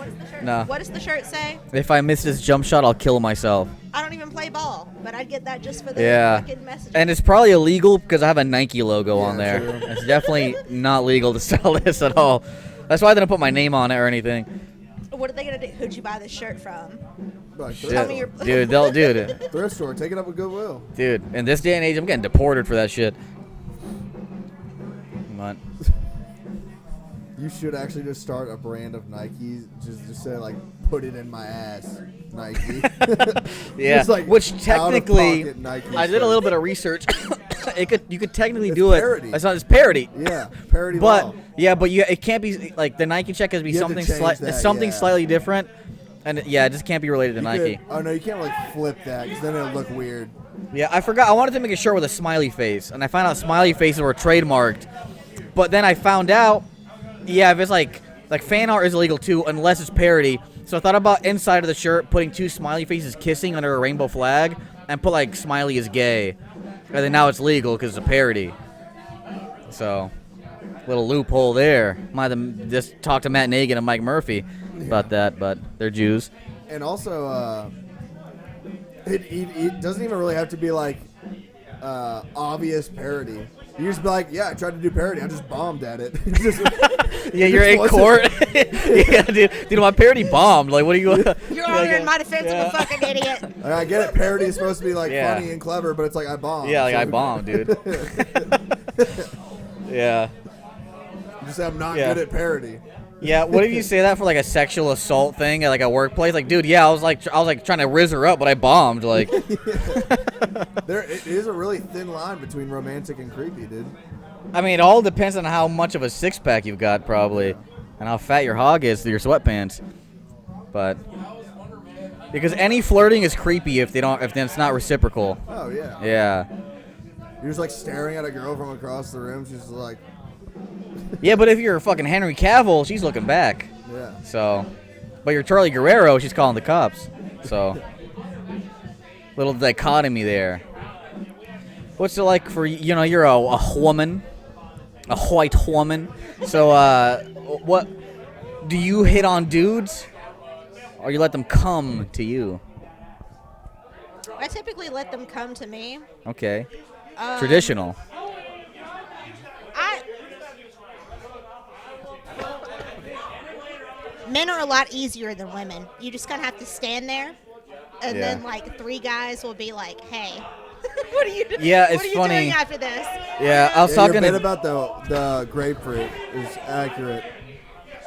[SPEAKER 8] does the shirt?
[SPEAKER 4] No.
[SPEAKER 8] What does the shirt say?
[SPEAKER 4] If I miss this jump shot, I'll kill myself.
[SPEAKER 8] I don't even play ball, but I'd get that just for the fucking message.
[SPEAKER 4] And it's probably illegal because I have a Nike logo on there.
[SPEAKER 2] True.
[SPEAKER 4] It's definitely not legal to sell this at all. That's why I didn't put my name on it or anything.
[SPEAKER 8] What are they gonna do? Who'd you buy this shirt from?
[SPEAKER 2] Like,
[SPEAKER 8] Tell me your.
[SPEAKER 4] Dude,
[SPEAKER 2] thrift store. Take it up with Goodwill.
[SPEAKER 4] Dude, in this day and age, I'm getting deported for that shit. Come on.
[SPEAKER 2] You should actually just start a brand of Nikes. Just say like, put it in my ass, Nike.
[SPEAKER 4] Yeah,
[SPEAKER 2] Just, like,
[SPEAKER 4] which technically,
[SPEAKER 2] out-of-pocket Nike
[SPEAKER 4] I did a
[SPEAKER 2] shirt.
[SPEAKER 4] little bit of research. You could technically
[SPEAKER 2] It's
[SPEAKER 4] do
[SPEAKER 2] parody.
[SPEAKER 4] it. It's parody.
[SPEAKER 2] Yeah, parody
[SPEAKER 4] But
[SPEAKER 2] law.
[SPEAKER 4] it can't be like the Nike check has to be
[SPEAKER 2] You have to
[SPEAKER 4] something
[SPEAKER 2] change that,
[SPEAKER 4] it's something
[SPEAKER 2] yeah.
[SPEAKER 4] slightly different, and it just can't be related to
[SPEAKER 2] You
[SPEAKER 4] Nike.
[SPEAKER 2] could- oh no, you can't like flip that because then it'll look weird.
[SPEAKER 4] Yeah, I forgot. I wanted to make a shirt with a smiley face, and I found out smiley faces were trademarked. But then I found out, if it's like fan art is illegal too, unless it's parody. So I thought about inside of the shirt putting two smiley faces kissing under a rainbow flag, and put like smiley is gay, and then now it's legal because it's a parody. So, little loophole there. Might have just talked to Matt Nagan and Mike Murphy about that, but they're Jews.
[SPEAKER 2] And also, it doesn't even really have to be like obvious parody. You just be like, yeah, I tried to do parody. I just bombed at it.
[SPEAKER 4] Yeah, you're in court. Yeah, dude, my parody bombed. Like, what are you?
[SPEAKER 6] You're all in my defense. I'm a fucking idiot.
[SPEAKER 2] Like, I get it. Parody is supposed to be like
[SPEAKER 4] Yeah.
[SPEAKER 2] funny and clever, but it's like I bombed.
[SPEAKER 4] Yeah, like
[SPEAKER 2] so
[SPEAKER 4] I bombed, dude. Yeah.
[SPEAKER 2] You just say I'm not
[SPEAKER 4] Yeah.
[SPEAKER 2] good at parody.
[SPEAKER 4] Yeah, what if you say that for like a sexual assault thing at like a workplace? Like, dude, yeah, I was like trying to rizz her up, but I bombed. Like,
[SPEAKER 2] It is a really thin line between romantic and creepy, dude.
[SPEAKER 4] I mean, it all depends on how much of a six pack you've got, probably, and how fat your hog is through your sweatpants. But because any flirting is creepy if it's not reciprocal.
[SPEAKER 2] Oh yeah.
[SPEAKER 4] Yeah.
[SPEAKER 2] You're just like staring at a girl from across the room. She's just like,
[SPEAKER 4] Yeah, but if you're fucking Henry Cavill, she's looking back.
[SPEAKER 2] yeah.
[SPEAKER 4] So, but you're Charlie Guerrero, she's calling the cops. So, little dichotomy there. What's it like for you're a woman, a white woman. So, what do you hit on dudes, or you let them come to you?
[SPEAKER 6] I typically let them come to me.
[SPEAKER 4] Okay, traditional.
[SPEAKER 6] Men are a lot easier than women. You just kind of have to stand there, and then like 3 guys will be like, "Hey, what are you doing?
[SPEAKER 4] Yeah, it's
[SPEAKER 6] what are you
[SPEAKER 4] funny.
[SPEAKER 6] doing after this?"
[SPEAKER 4] Yeah, I was
[SPEAKER 2] Your
[SPEAKER 4] talking
[SPEAKER 2] bit
[SPEAKER 4] to
[SPEAKER 2] about the grapefruit is accurate.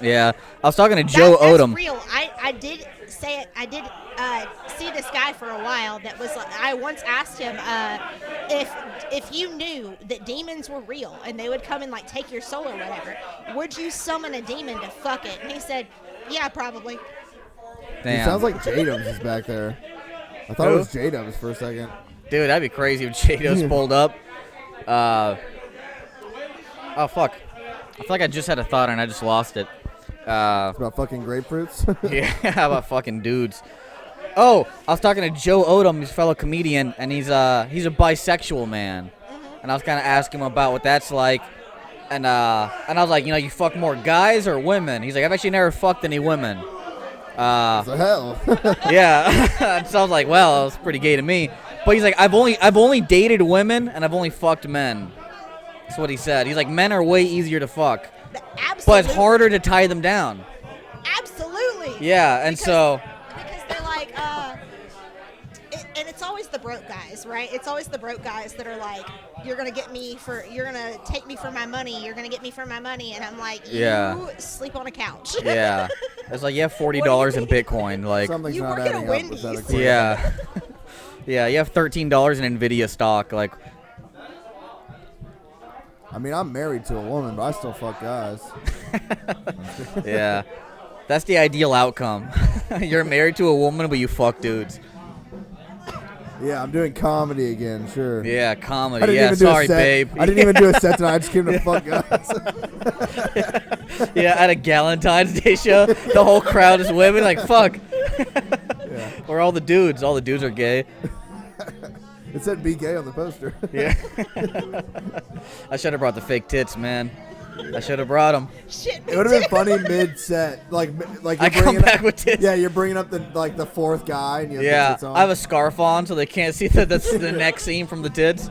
[SPEAKER 4] I was talking to Joe
[SPEAKER 6] That's
[SPEAKER 4] Odom.
[SPEAKER 6] real. I did say it. I did see this guy for a while. That was like, I once asked him if you knew that demons were real and they would come and like take your soul or whatever, would you summon a demon to fuck it? And he said, "Yeah, probably."
[SPEAKER 2] It
[SPEAKER 4] Damn.
[SPEAKER 2] sounds like J-Dubs is back there. I thought
[SPEAKER 4] Who?
[SPEAKER 2] it was J-Dubs for a second.
[SPEAKER 4] Dude, that'd be crazy if J-Do's pulled up. Oh, fuck. I feel like I just had a thought and I just lost it.
[SPEAKER 2] It's about fucking grapefruits.
[SPEAKER 4] Yeah, how about fucking dudes? Oh, I was talking to Joe Odom, his fellow comedian, and he's a bisexual man. And I was kind of asking him about what that's like. And I was like, you fuck more guys or women? He's like, I've actually never fucked any women.
[SPEAKER 2] What the hell?
[SPEAKER 4] Yeah. So I was like, well, it's pretty gay to me. But he's like, I've only dated women and I've only fucked men. That's what he said. He's like, men are way easier to fuck,
[SPEAKER 6] Absolutely.
[SPEAKER 4] but it's harder to tie them down.
[SPEAKER 6] Absolutely.
[SPEAKER 4] Yeah, and so
[SPEAKER 6] Because they're like, and it's always the broke guys, right? It's always the broke guys that are like, you're gonna take me for my money. You're gonna get me for my money, and I'm like, you
[SPEAKER 4] Yeah.
[SPEAKER 6] sleep on a couch.
[SPEAKER 4] yeah, it's like you have $40 in Bitcoin, like
[SPEAKER 2] Something's
[SPEAKER 6] You
[SPEAKER 2] not
[SPEAKER 6] work at a
[SPEAKER 2] adding up with that
[SPEAKER 6] Wendy's.
[SPEAKER 2] equation.
[SPEAKER 4] yeah, yeah, you have $13 in Nvidia stock, like
[SPEAKER 2] I mean, I'm married to a woman, but I still fuck guys.
[SPEAKER 4] yeah, that's the ideal outcome. You're married to a woman, but you fuck dudes.
[SPEAKER 2] Yeah, I'm doing comedy again, sure.
[SPEAKER 4] Yeah,
[SPEAKER 2] I
[SPEAKER 4] comedy.
[SPEAKER 2] didn't
[SPEAKER 4] Yeah,
[SPEAKER 2] even do a
[SPEAKER 4] sorry,
[SPEAKER 2] set.
[SPEAKER 4] babe.
[SPEAKER 2] I didn't even do a set tonight. I just came to fuck guys.
[SPEAKER 4] Yeah, at a Galentine's Day show, the whole crowd is women. Like, fuck.
[SPEAKER 2] Yeah.
[SPEAKER 4] Or all the dudes. All the dudes are gay.
[SPEAKER 2] It said "be gay" on the poster.
[SPEAKER 4] Yeah. I should have brought the fake tits, man. I should have brought them.
[SPEAKER 6] Shit.
[SPEAKER 2] It would have been funny mid-set, like you're
[SPEAKER 4] I come
[SPEAKER 2] bringing
[SPEAKER 4] back
[SPEAKER 2] up,
[SPEAKER 4] with tits.
[SPEAKER 2] Yeah, you're bringing up the fourth guy, and you have the
[SPEAKER 4] Yeah,
[SPEAKER 2] tits on.
[SPEAKER 4] I have a scarf on so they can't see the neck seam from the tits.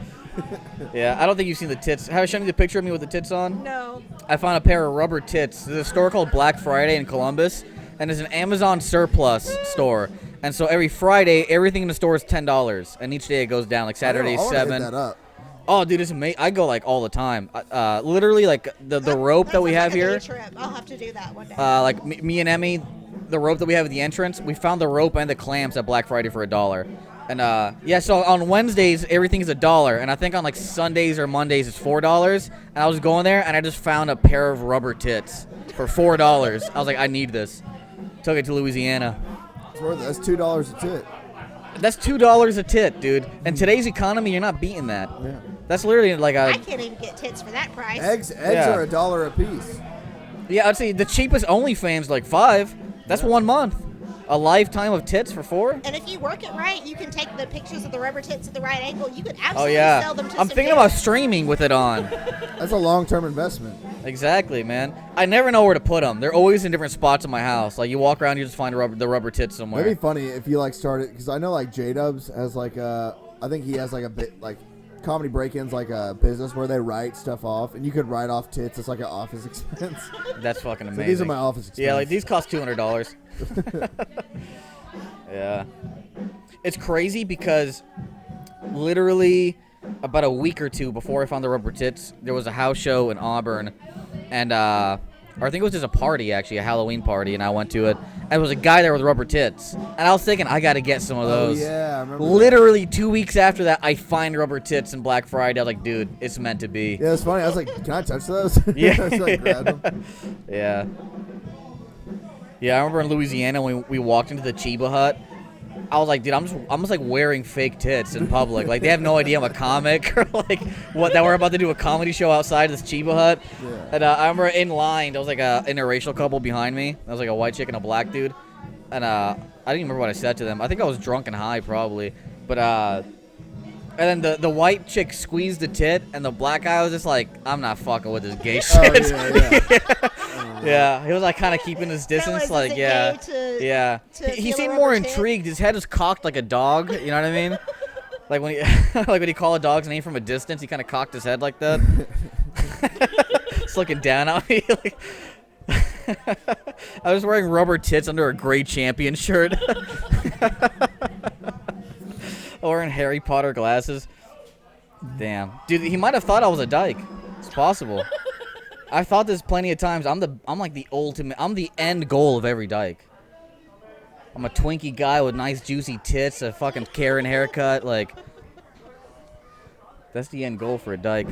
[SPEAKER 4] Yeah, I don't think you've seen the tits. Have I shown you the picture of me with the tits on?
[SPEAKER 6] No.
[SPEAKER 4] I found a pair of rubber tits. There's a store called Black Friday in Columbus, and it's an Amazon surplus store. And so every Friday, everything in the store is $10, and each day it goes down. Like Saturday,
[SPEAKER 2] I wanna hit
[SPEAKER 4] 7.
[SPEAKER 2] that up.
[SPEAKER 4] Oh, dude, it's amazing. I go like all the time. Literally, like the rope that we have here.
[SPEAKER 6] Trip. I'll have to do that one day.
[SPEAKER 4] Like me and Emmy, the rope that we have at the entrance, we found the rope and the clamps at Black Friday for $1. And yeah, so on Wednesdays everything is $1, and I think on like Sundays or Mondays it's $4. And I was going there and I just found a pair of rubber tits for $4. I was like, I need this. Took it to Louisiana.
[SPEAKER 2] It's worth it. That's $2 a tit.
[SPEAKER 4] That's $2 a tit, dude. In today's economy, you're not beating that.
[SPEAKER 2] Yeah.
[SPEAKER 4] That's literally like
[SPEAKER 6] I
[SPEAKER 4] a
[SPEAKER 6] can't even get tits for that price.
[SPEAKER 2] Eggs
[SPEAKER 4] Yeah.
[SPEAKER 2] are $1 a piece.
[SPEAKER 4] yeah. I'd say the cheapest OnlyFans like $5. That's 1 month. A lifetime of tits for $4.
[SPEAKER 6] And if you work it right, you can take the pictures of the rubber tits at the right angle. You could
[SPEAKER 4] Oh
[SPEAKER 6] absolutely
[SPEAKER 4] yeah.
[SPEAKER 6] sell them to
[SPEAKER 4] I'm
[SPEAKER 6] some
[SPEAKER 4] thinking about
[SPEAKER 6] dudes.
[SPEAKER 4] streaming with it on.
[SPEAKER 2] That's a long-term investment.
[SPEAKER 4] Exactly, man. I never know where to put them. They're always in different spots in my house. Like you walk around, you just find the rubber tits somewhere.
[SPEAKER 2] That'd be funny if you like started, because I know like J-Dubs has like I think he has like a bit like comedy break-ins like a business where they write stuff off, and you could write off tits as like an office expense.
[SPEAKER 4] That's fucking
[SPEAKER 2] So
[SPEAKER 4] amazing.
[SPEAKER 2] these are my office expenses.
[SPEAKER 4] Yeah, like these cost $200. Yeah. It's crazy because literally about a week or two before I found the rubber tits, there was a house show in Auburn, and or I think it was just a party, actually, a Halloween party, and I went to it. And there was a guy there with rubber tits. And I was thinking, I got to get some of those.
[SPEAKER 2] Yeah, I remember.
[SPEAKER 4] Literally 2 weeks after that, I find rubber tits in Black Friday. I was like, dude, it's meant to be.
[SPEAKER 2] Yeah, it's funny. I was like, can I touch those?
[SPEAKER 4] Yeah.
[SPEAKER 2] I just, like, grabbed them.
[SPEAKER 4] Yeah. Yeah, I remember in Louisiana when we walked into the Chiba Hut. I was like, dude, I'm just like wearing fake tits in public. Like they have no idea I'm a comic or like what that we're about to do a comedy show outside this Chiba Hut.
[SPEAKER 2] Yeah.
[SPEAKER 4] And I remember in line there was like a interracial couple behind me. There was like a white chick and a black dude. And I didn't even remember what I said to them. I think I was drunk and high probably. But and then the white chick squeezed the tit, and the black guy was just like, I'm not fucking with this gay shit. Yeah, he was like kind of keeping his distance,
[SPEAKER 8] Is
[SPEAKER 4] like
[SPEAKER 8] it
[SPEAKER 4] yeah,
[SPEAKER 8] gay
[SPEAKER 4] yeah.
[SPEAKER 8] to
[SPEAKER 4] He
[SPEAKER 8] feel a
[SPEAKER 4] seemed
[SPEAKER 8] rubber
[SPEAKER 4] more
[SPEAKER 8] tit?
[SPEAKER 4] intrigued. His head was cocked like a dog. You know what I mean? Like when he, like when he call a dog's name from a distance, he kind of cocked his head like that. Just looking down at me. Like, I was wearing rubber tits under a gray champion shirt. Wearing Harry Potter glasses. Damn, dude, he might have thought I was a dyke. It's possible. I thought this plenty of times. I'm like the ultimate. I'm the end goal of every dyke. I'm a Twinkie guy with nice juicy tits, a fucking Karen haircut. Like, that's the end goal for a dyke.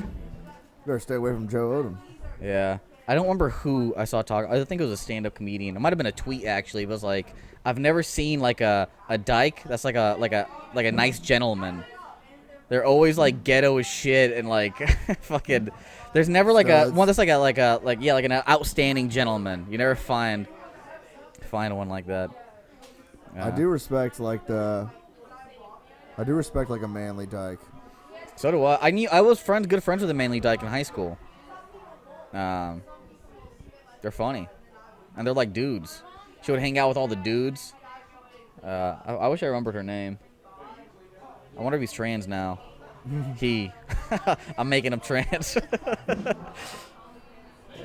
[SPEAKER 2] Better stay away from Joe Odom.
[SPEAKER 4] Yeah. I don't remember who I saw talk. I think it was a stand-up comedian. It might have been a tweet actually. It was like, I've never seen like a dyke that's like a nice gentleman. They're always like ghetto as shit and like fucking. There's never like a one that's like an outstanding gentleman. You never find one like that.
[SPEAKER 2] I do respect like a manly dyke.
[SPEAKER 4] So do I. I was good friends with a manly dyke in high school. They're funny, and they're like dudes. She would hang out with all the dudes. I wish I remembered her name. I wonder if he's trans now. He. I'm making him trans.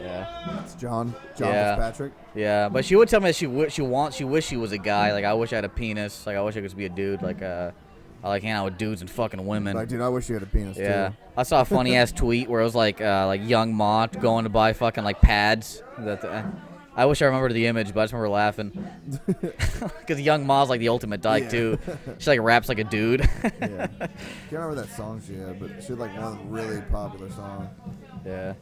[SPEAKER 4] Yeah.
[SPEAKER 2] It's John
[SPEAKER 4] Yeah.
[SPEAKER 2] Fitzpatrick.
[SPEAKER 4] Yeah, but she would tell me that she wish she was a guy. Like, I wish I had a penis. Like, I wish I could be a dude. Like, I like hanging out with dudes and fucking women.
[SPEAKER 2] Like, dude, I wish you had a penis
[SPEAKER 4] Yeah.
[SPEAKER 2] too.
[SPEAKER 4] I saw a funny ass tweet where it was like young Ma going to buy fucking like pads. I wish I remembered the image, but I just remember laughing. Because young Ma's like the ultimate dyke too. She like raps like a dude.
[SPEAKER 2] Yeah. Can't remember that song she had, but she had like one of the really popular songs.
[SPEAKER 4] Yeah.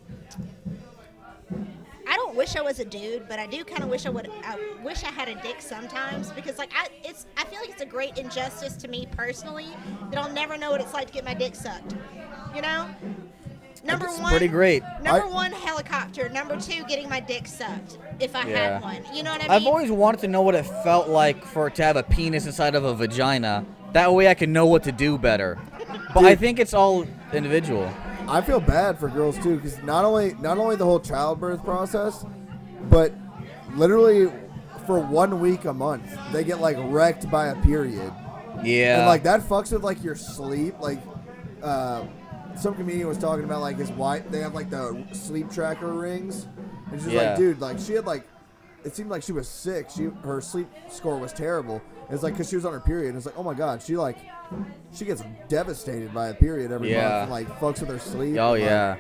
[SPEAKER 8] I don't wish I was a dude, but I do kind of wish I wish I had a dick sometimes because like I feel like it's a great injustice to me personally that I'll never know what it's like to get my dick sucked. You know? Number one,
[SPEAKER 4] Pretty great.
[SPEAKER 8] Number one, helicopter. Number two, getting my dick sucked if I had one. You know what I mean?
[SPEAKER 4] I've always wanted to know what it felt like to have a penis inside of a vagina. That way I can know what to do better. But I think it's all individual.
[SPEAKER 2] I feel bad for girls too, because not only the whole childbirth process, but literally for 1 week a month they get like wrecked by a period.
[SPEAKER 4] Yeah.
[SPEAKER 2] And like that fucks with like your sleep. Like some comedian was talking about like his wife. They have like the sleep tracker rings, and she's like, dude, like she had like, it seemed like she was sick. Her sleep score was terrible. It's like because she was on her period. And it's like, oh my god, she gets devastated by a period every month. And, like fucks with her sleep.
[SPEAKER 4] Oh
[SPEAKER 2] and,
[SPEAKER 4] yeah.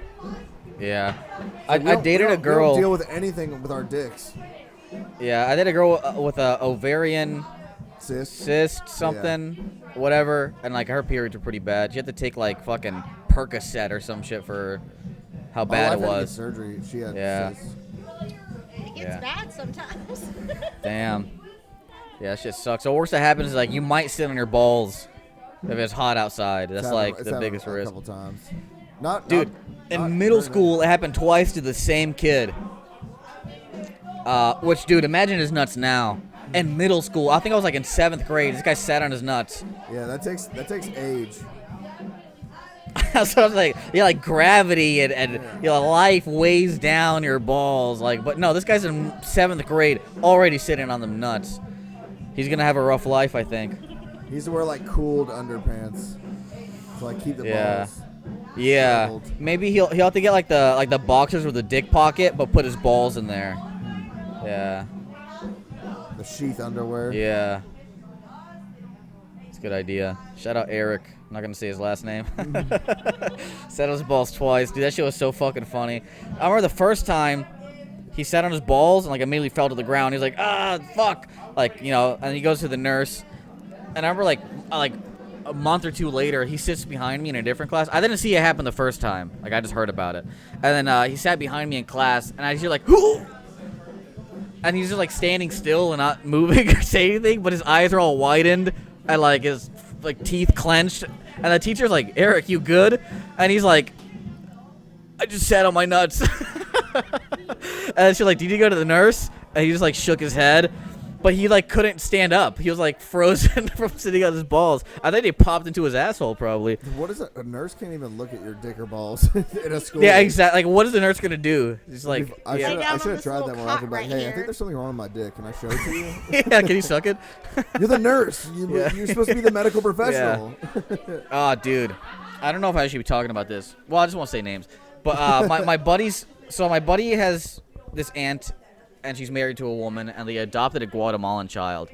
[SPEAKER 4] Yeah.
[SPEAKER 2] like,
[SPEAKER 4] I dated a girl.
[SPEAKER 2] We don't deal with anything with our dicks.
[SPEAKER 4] Yeah, I dated a girl with a ovarian
[SPEAKER 2] cyst
[SPEAKER 4] something, whatever, and like her periods were pretty bad. She had to take like fucking Percocet or some shit for how bad it
[SPEAKER 2] My wife had to get
[SPEAKER 4] was.
[SPEAKER 2] surgery. She had cysts.
[SPEAKER 8] It gets bad sometimes.
[SPEAKER 4] Damn. Yeah, that shit sucks. So the worst that happens is like you might sit on your balls if it's hot outside. That's like the biggest
[SPEAKER 2] a
[SPEAKER 4] risk.
[SPEAKER 2] couple times.
[SPEAKER 4] Dude, in middle school, it happened twice to the same kid. Which, dude, imagine his nuts now. In middle school, I think I was like in 7th grade. This guy sat on his nuts.
[SPEAKER 2] Yeah, that takes age.
[SPEAKER 4] So I was like, yeah, like gravity and you know, life weighs down your balls. Like, but no, this guy's in 7th grade, already sitting on them nuts. He's gonna have a rough life, I think.
[SPEAKER 2] He used to wear like cooled underpants to like keep the balls.
[SPEAKER 4] Yeah,
[SPEAKER 2] shriveled.
[SPEAKER 4] maybe he'll have to get like the boxers with the dick pocket, but put his balls in there. Yeah,
[SPEAKER 2] The sheath underwear.
[SPEAKER 4] yeah. It's a good idea. Shout out Eric. I'm not gonna say his last name. Sat on his balls twice, dude. That shit was so fucking funny. I remember the first time he sat on his balls and like immediately fell to the ground. He was like, ah, fuck, like and he goes to the nurse. And I remember like a month or two later, he sits behind me in a different class. I didn't see it happen the first time. Like, I just heard about it. And then he sat behind me in class, and I hear like, whoo! And he's just like standing still and not moving or saying anything, but his eyes are all widened and like his like teeth clenched. And the teacher's like, Eric, you good? And he's like, I just sat on my nuts. And she's like, did you go to the nurse? And he just like shook his head. But he like couldn't stand up. He was like frozen from sitting on his balls. I think they popped into his asshole probably.
[SPEAKER 2] What is it? A nurse can't even look at your dick or balls in a school.
[SPEAKER 4] Yeah, exactly. Like, what is the nurse gonna do? It's like,
[SPEAKER 2] I
[SPEAKER 4] yeah.
[SPEAKER 2] should
[SPEAKER 8] Lay down
[SPEAKER 2] have
[SPEAKER 8] on this
[SPEAKER 2] tried that
[SPEAKER 8] little
[SPEAKER 2] more. I could
[SPEAKER 8] cot
[SPEAKER 2] be like,
[SPEAKER 8] right
[SPEAKER 2] hey, I
[SPEAKER 8] here.
[SPEAKER 2] think there's something wrong with my dick. Can I show it to you?
[SPEAKER 4] Yeah, can you suck it?
[SPEAKER 2] You're the nurse.
[SPEAKER 4] Yeah.
[SPEAKER 2] You're supposed to be the medical professional.
[SPEAKER 4] Oh, dude. I don't know if I should be talking about this. Well, I just won't say names. But my buddies. So my buddy has this aunt, and she's married to a woman, and they adopted a Guatemalan child.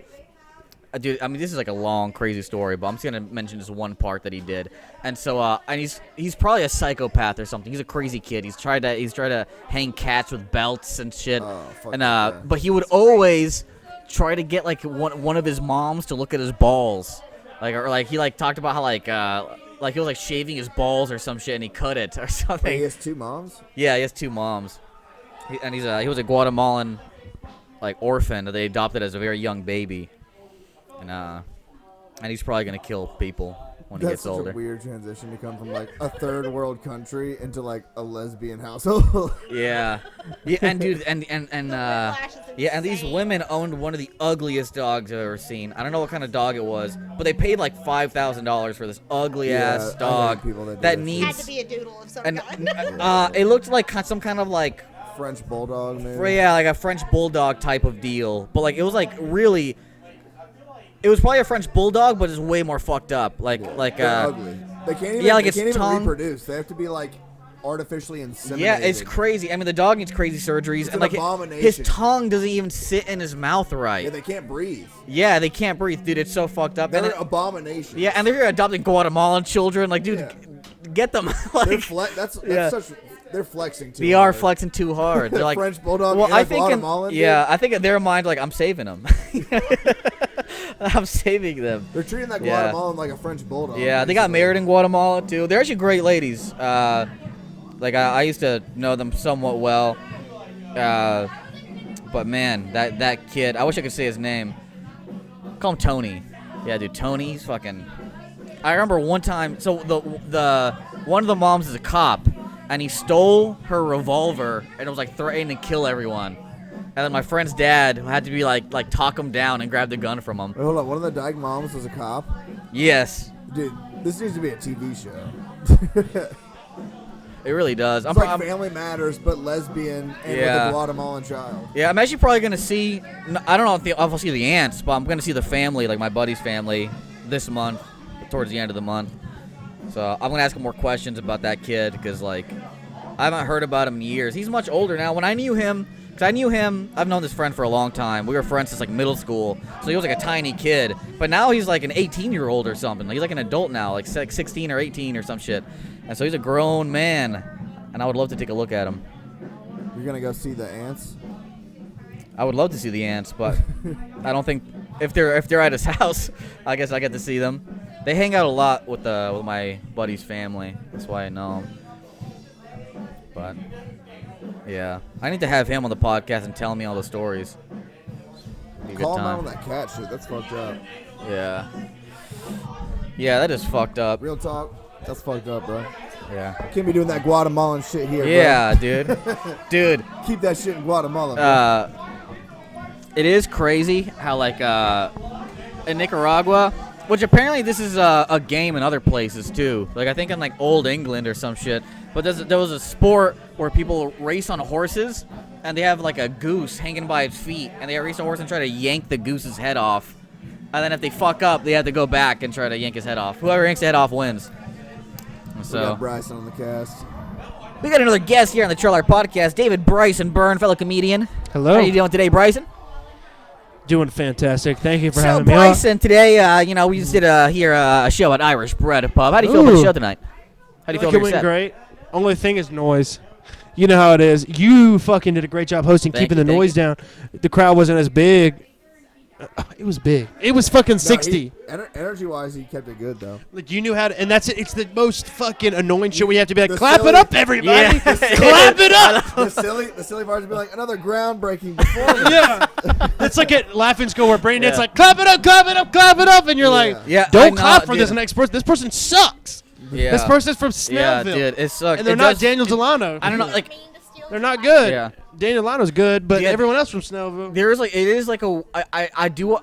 [SPEAKER 4] Dude, I mean, this is like a long, crazy story, but I'm just gonna mention just one part that he did. And so, and he's probably a psychopath or something. He's a crazy kid. He's tried to hang cats with belts and shit.
[SPEAKER 2] Oh, fuck
[SPEAKER 4] and
[SPEAKER 2] that guy.
[SPEAKER 4] but he would always try to get like one of his moms to look at his balls, like he like talked about how like he was like shaving his balls or some shit, and he cut it or something.
[SPEAKER 2] Wait, he has two moms?
[SPEAKER 4] Yeah, he has two moms. And he was a Guatemalan like orphan that they adopted as a very young baby. And he's probably gonna kill people when he
[SPEAKER 2] That's
[SPEAKER 4] gets
[SPEAKER 2] such
[SPEAKER 4] older.
[SPEAKER 2] a weird transition to come from like a third world country into like a lesbian household.
[SPEAKER 4] Yeah, yeah, and dude, and
[SPEAKER 8] whiplash is
[SPEAKER 4] yeah, and these
[SPEAKER 8] insane.
[SPEAKER 4] women owned one of the ugliest dogs I've ever seen. I don't know what kind of dog it was, but they paid like $5,000 for this ugly
[SPEAKER 2] Yeah,
[SPEAKER 4] ass
[SPEAKER 2] I know
[SPEAKER 4] dog
[SPEAKER 2] people that do
[SPEAKER 4] that
[SPEAKER 2] that shit.
[SPEAKER 4] needs.
[SPEAKER 8] Had to be a doodle of some
[SPEAKER 4] And
[SPEAKER 8] kind.
[SPEAKER 4] it looked like some kind of like
[SPEAKER 2] French bulldog, man.
[SPEAKER 4] yeah, like a French bulldog type of deal, but like it was like really. It was probably a French bulldog, but it's way more fucked up. Like
[SPEAKER 2] They're ugly. They can't even.
[SPEAKER 4] yeah, like
[SPEAKER 2] they
[SPEAKER 4] its
[SPEAKER 2] can't even
[SPEAKER 4] tongue-
[SPEAKER 2] reproduce. They have to be like artificially inseminated.
[SPEAKER 4] yeah, it's crazy. I mean, the dog needs crazy surgeries, and
[SPEAKER 2] an
[SPEAKER 4] like
[SPEAKER 2] abomination.
[SPEAKER 4] his tongue doesn't even sit in his mouth right.
[SPEAKER 2] Yeah, they can't breathe.
[SPEAKER 4] Yeah, they can't breathe, dude. It's so fucked up.
[SPEAKER 2] They're
[SPEAKER 4] And
[SPEAKER 2] an abomination.
[SPEAKER 4] yeah, and they're here adopting Guatemalan children. Like, dude,
[SPEAKER 2] Yeah.
[SPEAKER 4] get them.
[SPEAKER 2] They're
[SPEAKER 4] like,
[SPEAKER 2] that's
[SPEAKER 4] yeah.
[SPEAKER 2] such. They're flexing too.
[SPEAKER 4] they are
[SPEAKER 2] hard.
[SPEAKER 4] flexing too hard. They're like
[SPEAKER 2] French bulldog.
[SPEAKER 4] Well,
[SPEAKER 2] and
[SPEAKER 4] I
[SPEAKER 2] a
[SPEAKER 4] think
[SPEAKER 2] Guatemalan, dude.
[SPEAKER 4] I think in their mind, like I'm saving them. I'm saving them.
[SPEAKER 2] They're treating that
[SPEAKER 4] Yeah.
[SPEAKER 2] Guatemalan like a French bulldog.
[SPEAKER 4] Yeah, they got
[SPEAKER 2] basically.
[SPEAKER 4] married in Guatemala too. They're actually great ladies. Like I used to know them somewhat well. But man, that kid, I wish I could say his name. Call him Tony. Yeah, dude, Tony's fucking. I remember one time. So the one of the moms is a cop, and he stole her revolver, and it was like threatening to kill everyone. And then my friend's dad had to be like talk him down and grab the gun from him.
[SPEAKER 2] Wait, hold on. One of the dyke moms was a cop.
[SPEAKER 4] Yes,
[SPEAKER 2] Dude, this needs to be a TV show.
[SPEAKER 4] it really does.
[SPEAKER 2] It's like Family Matters, but lesbian and with
[SPEAKER 4] Yeah.
[SPEAKER 2] a Guatemalan child.
[SPEAKER 4] Yeah, I'm actually probably gonna see. I don't know if I'll see the aunts, but I'm gonna see the family, like my buddy's family, this month, towards the end of the month. So I'm gonna ask him more questions about that kid because like I haven't heard about him in years. He's much older now. When I knew him, I've known this friend for a long time. We were friends since like middle school, so he was like a tiny kid. But now he's like an 18-year-old or something. He's like an adult now, like 16 or 18 or some shit. And so he's a grown man, and I would love to take a look at him.
[SPEAKER 2] You're gonna go see the ants?
[SPEAKER 4] I would love to see the ants, but I don't think if they're at his house, I guess I get to see them. They hang out a lot with my buddy's family. That's why I know him. But yeah, I need to have him on the podcast and tell me all the stories. Be a good
[SPEAKER 2] Call him out
[SPEAKER 4] time.
[SPEAKER 2] on that cat shit. That's fucked up.
[SPEAKER 4] Yeah. Yeah, that is fucked up.
[SPEAKER 2] Real talk. That's fucked up, bro.
[SPEAKER 4] Yeah.
[SPEAKER 2] Can't be doing that Guatemalan shit here,
[SPEAKER 4] Yeah, dude. Dude.
[SPEAKER 2] bro. Keep that shit in Guatemala, bro.
[SPEAKER 4] It is crazy how like in Nicaragua, which apparently this is a game in other places too. Like I think in like old England or some shit. But there was a sport where people race on horses, and they have like a goose hanging by its feet, and they race a horse and try to yank the goose's head off. And then if they fuck up, they have to go back and try to yank his head off. Whoever yanks the head off wins.
[SPEAKER 2] We
[SPEAKER 4] So
[SPEAKER 2] got Bryson on the cast.
[SPEAKER 4] we got another guest here on the CHARLAR podcast, David Bryson Byrne, fellow comedian.
[SPEAKER 9] Hello.
[SPEAKER 4] How you doing today, Bryson?
[SPEAKER 9] Doing fantastic. Thank you for
[SPEAKER 4] So
[SPEAKER 9] having me on.
[SPEAKER 4] Bryson, today, we just did a show at Irish Bread Pub. How do you feel about the show tonight? How do you feel
[SPEAKER 9] It
[SPEAKER 4] about your
[SPEAKER 9] went
[SPEAKER 4] set?
[SPEAKER 9] great. Only thing is noise. You know how it is. You fucking did a great job hosting,
[SPEAKER 4] Thank
[SPEAKER 9] keeping
[SPEAKER 4] you,
[SPEAKER 9] the
[SPEAKER 4] thank
[SPEAKER 9] noise down. The crowd wasn't as big. It was big. It was fucking 60.
[SPEAKER 2] Energy-wise, he kept it good, though.
[SPEAKER 9] Like you knew how to, and that's it. It's the most fucking annoying shit. We have to be like,
[SPEAKER 2] The
[SPEAKER 9] clap
[SPEAKER 2] silly-
[SPEAKER 9] it up, everybody.
[SPEAKER 4] Yeah.
[SPEAKER 9] Clap it up.
[SPEAKER 2] The silly part would be like, another groundbreaking performance.
[SPEAKER 9] Yeah. It's like at Laughing School where Brain Dead's
[SPEAKER 4] Yeah.
[SPEAKER 9] like, clap it up, clap it up, clap it up. And you're like,
[SPEAKER 4] Yeah,
[SPEAKER 9] don't
[SPEAKER 4] I know,
[SPEAKER 9] clap for this
[SPEAKER 4] dude.
[SPEAKER 9] next person. This person sucks.
[SPEAKER 4] Yeah.
[SPEAKER 9] This person's from
[SPEAKER 4] Yeah,
[SPEAKER 9] Snellville.
[SPEAKER 4] dude, it sucks.
[SPEAKER 9] And they're
[SPEAKER 4] It
[SPEAKER 9] not
[SPEAKER 4] does-
[SPEAKER 9] Daniel Delano.
[SPEAKER 4] I don't know, like,
[SPEAKER 8] Mean to steal
[SPEAKER 9] They're
[SPEAKER 8] his
[SPEAKER 9] not
[SPEAKER 8] line.
[SPEAKER 9] good.
[SPEAKER 4] Yeah.
[SPEAKER 9] Daniel Delano's good, but
[SPEAKER 4] Yeah.
[SPEAKER 9] everyone else from Snellville.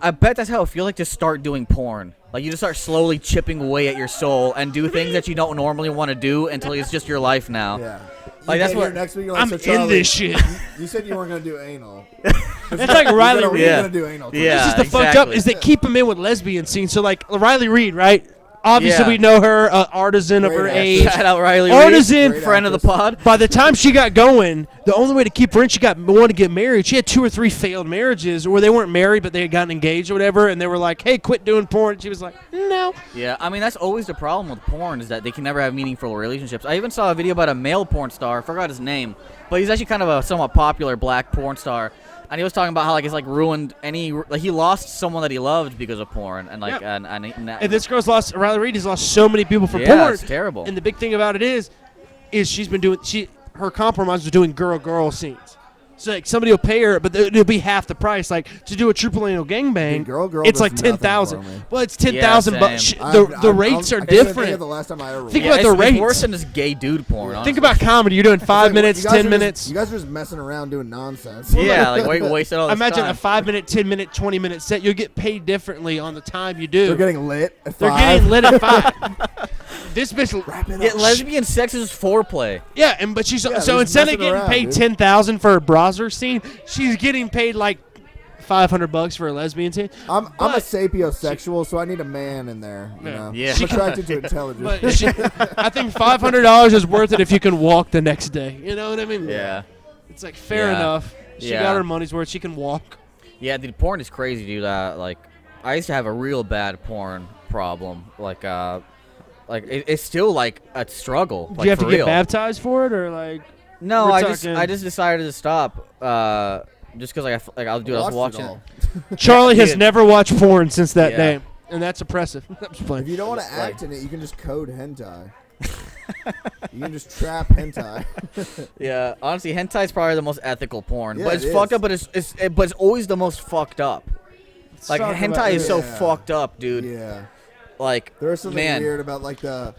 [SPEAKER 4] I bet that's how it feels like to start doing porn. Like, you just start slowly chipping away at your soul and do things that you don't normally want to do until it's just your life now.
[SPEAKER 2] Yeah.
[SPEAKER 4] Like, that's
[SPEAKER 2] You came here
[SPEAKER 4] what-
[SPEAKER 2] next week, you're like,
[SPEAKER 9] I'm
[SPEAKER 2] so
[SPEAKER 9] in
[SPEAKER 2] Charlie,
[SPEAKER 9] this shit.
[SPEAKER 2] You said you weren't going to do anal.
[SPEAKER 9] It's like Riley
[SPEAKER 2] We're
[SPEAKER 9] Reid.
[SPEAKER 4] Yeah.
[SPEAKER 2] going to do anal.
[SPEAKER 4] Yeah.
[SPEAKER 9] This is the fucked up
[SPEAKER 4] exactly.
[SPEAKER 9] is they keep him in with lesbian scenes. So like Riley Reid, right? Obviously
[SPEAKER 4] Yeah.
[SPEAKER 9] we know her, artisan of
[SPEAKER 2] Great
[SPEAKER 9] her
[SPEAKER 2] actress.
[SPEAKER 9] age.
[SPEAKER 4] Shout out Riley
[SPEAKER 9] Artisan.
[SPEAKER 4] Reid, friend of the
[SPEAKER 2] Great
[SPEAKER 4] pod.
[SPEAKER 9] By the time she got going, the only way to keep her in, she wanted to get married. She had 2 or 3 failed marriages where they weren't married, but they had gotten engaged or whatever, and they were like, "Hey, quit doing porn." She was like, "No."
[SPEAKER 4] Yeah, I mean, that's always the problem with porn is that they can never have meaningful relationships. I even saw a video about a male porn star. I forgot his name, but he's actually kind of a somewhat popular black porn star. And he was talking about how like it's like ruined he lost someone that he loved because of porn and like
[SPEAKER 9] Yeah.
[SPEAKER 4] and
[SPEAKER 9] And this girl's lost. Riley Reid has lost so many people for
[SPEAKER 4] yeah,
[SPEAKER 9] porn.
[SPEAKER 4] it's terrible.
[SPEAKER 9] And the big thing about it is she's been doing her compromise was doing girl scenes. So like somebody will pay her, but it'll be half the price. Like to do a triple anal gangbang,
[SPEAKER 2] Dude, girl
[SPEAKER 9] it's
[SPEAKER 2] does
[SPEAKER 9] like
[SPEAKER 2] nothing
[SPEAKER 9] 10,000.
[SPEAKER 2] for me.
[SPEAKER 9] Well, it's 10,000,
[SPEAKER 4] Yeah,
[SPEAKER 9] but
[SPEAKER 4] same.
[SPEAKER 9] the rates are
[SPEAKER 2] I can't even think of
[SPEAKER 9] different.
[SPEAKER 2] the last time I ever
[SPEAKER 9] Think
[SPEAKER 4] yeah,
[SPEAKER 9] about the
[SPEAKER 4] it's
[SPEAKER 9] rates.
[SPEAKER 4] worse than this gay dude porn.
[SPEAKER 9] Think
[SPEAKER 4] honestly.
[SPEAKER 9] about comedy. You're doing 5
[SPEAKER 2] Like,
[SPEAKER 9] minutes,
[SPEAKER 2] you guys
[SPEAKER 9] 10
[SPEAKER 2] are
[SPEAKER 9] minutes.
[SPEAKER 2] you guys are just messing around doing nonsense.
[SPEAKER 4] Yeah, like wasted all this
[SPEAKER 9] Imagine
[SPEAKER 4] time.
[SPEAKER 9] a 5 minute, 10 minute, 20 minute set. You'll get paid differently on the time you do.
[SPEAKER 2] They're getting lit at
[SPEAKER 9] They're
[SPEAKER 2] 5.
[SPEAKER 9] getting lit at 5. This bitch.
[SPEAKER 2] Wrap it
[SPEAKER 4] Yeah,
[SPEAKER 2] up.
[SPEAKER 4] lesbian sex is foreplay.
[SPEAKER 9] Yeah, but she's
[SPEAKER 2] Yeah,
[SPEAKER 9] so
[SPEAKER 2] they're
[SPEAKER 9] instead of
[SPEAKER 2] messing
[SPEAKER 9] getting
[SPEAKER 2] around,
[SPEAKER 9] paid
[SPEAKER 2] dude.
[SPEAKER 9] 10,000 for a browser scene, she's getting paid like $500 for a lesbian scene.
[SPEAKER 2] I'm a
[SPEAKER 9] But-
[SPEAKER 2] sapiosexual, so I need a man in there. You
[SPEAKER 9] Yeah.
[SPEAKER 2] know?
[SPEAKER 4] Yeah.
[SPEAKER 2] I'm attracted to intelligence.
[SPEAKER 9] But she, I think $500 is worth it if you can walk the next day. You know what I mean?
[SPEAKER 4] Yeah.
[SPEAKER 9] It's like fair
[SPEAKER 4] Yeah.
[SPEAKER 9] enough. She
[SPEAKER 4] Yeah.
[SPEAKER 9] got her money's worth. She can walk.
[SPEAKER 4] Yeah, dude, porn is crazy, dude. Like, I used to have a real bad porn problem. Like, it's still like a struggle.
[SPEAKER 9] Do
[SPEAKER 4] Like,
[SPEAKER 9] you have
[SPEAKER 4] for
[SPEAKER 9] to get
[SPEAKER 4] real.
[SPEAKER 9] baptized for it, or like?
[SPEAKER 4] No,
[SPEAKER 9] We're
[SPEAKER 4] I
[SPEAKER 9] talking-
[SPEAKER 4] just decided to stop. Just because I was
[SPEAKER 2] Watched it
[SPEAKER 4] watching.
[SPEAKER 2] all.
[SPEAKER 9] Charlie has
[SPEAKER 4] Dude.
[SPEAKER 9] never watched porn since that
[SPEAKER 4] Yeah.
[SPEAKER 9] day, and that's impressive. I'm just
[SPEAKER 2] If
[SPEAKER 9] playing.
[SPEAKER 2] you don't want to
[SPEAKER 4] It's like-
[SPEAKER 2] act in it, you can just code hentai. You can just trap hentai.
[SPEAKER 4] Yeah, honestly, hentai is probably the most ethical porn,
[SPEAKER 2] Yeah,
[SPEAKER 4] but it's
[SPEAKER 2] it
[SPEAKER 4] fucked
[SPEAKER 2] is.
[SPEAKER 4] up. But it's always the most fucked up. Like
[SPEAKER 9] talk
[SPEAKER 4] hentai
[SPEAKER 9] about
[SPEAKER 4] is so
[SPEAKER 2] Yeah.
[SPEAKER 4] fucked up, dude.
[SPEAKER 2] Yeah.
[SPEAKER 4] Like,
[SPEAKER 2] There's something
[SPEAKER 4] man,
[SPEAKER 2] weird about like the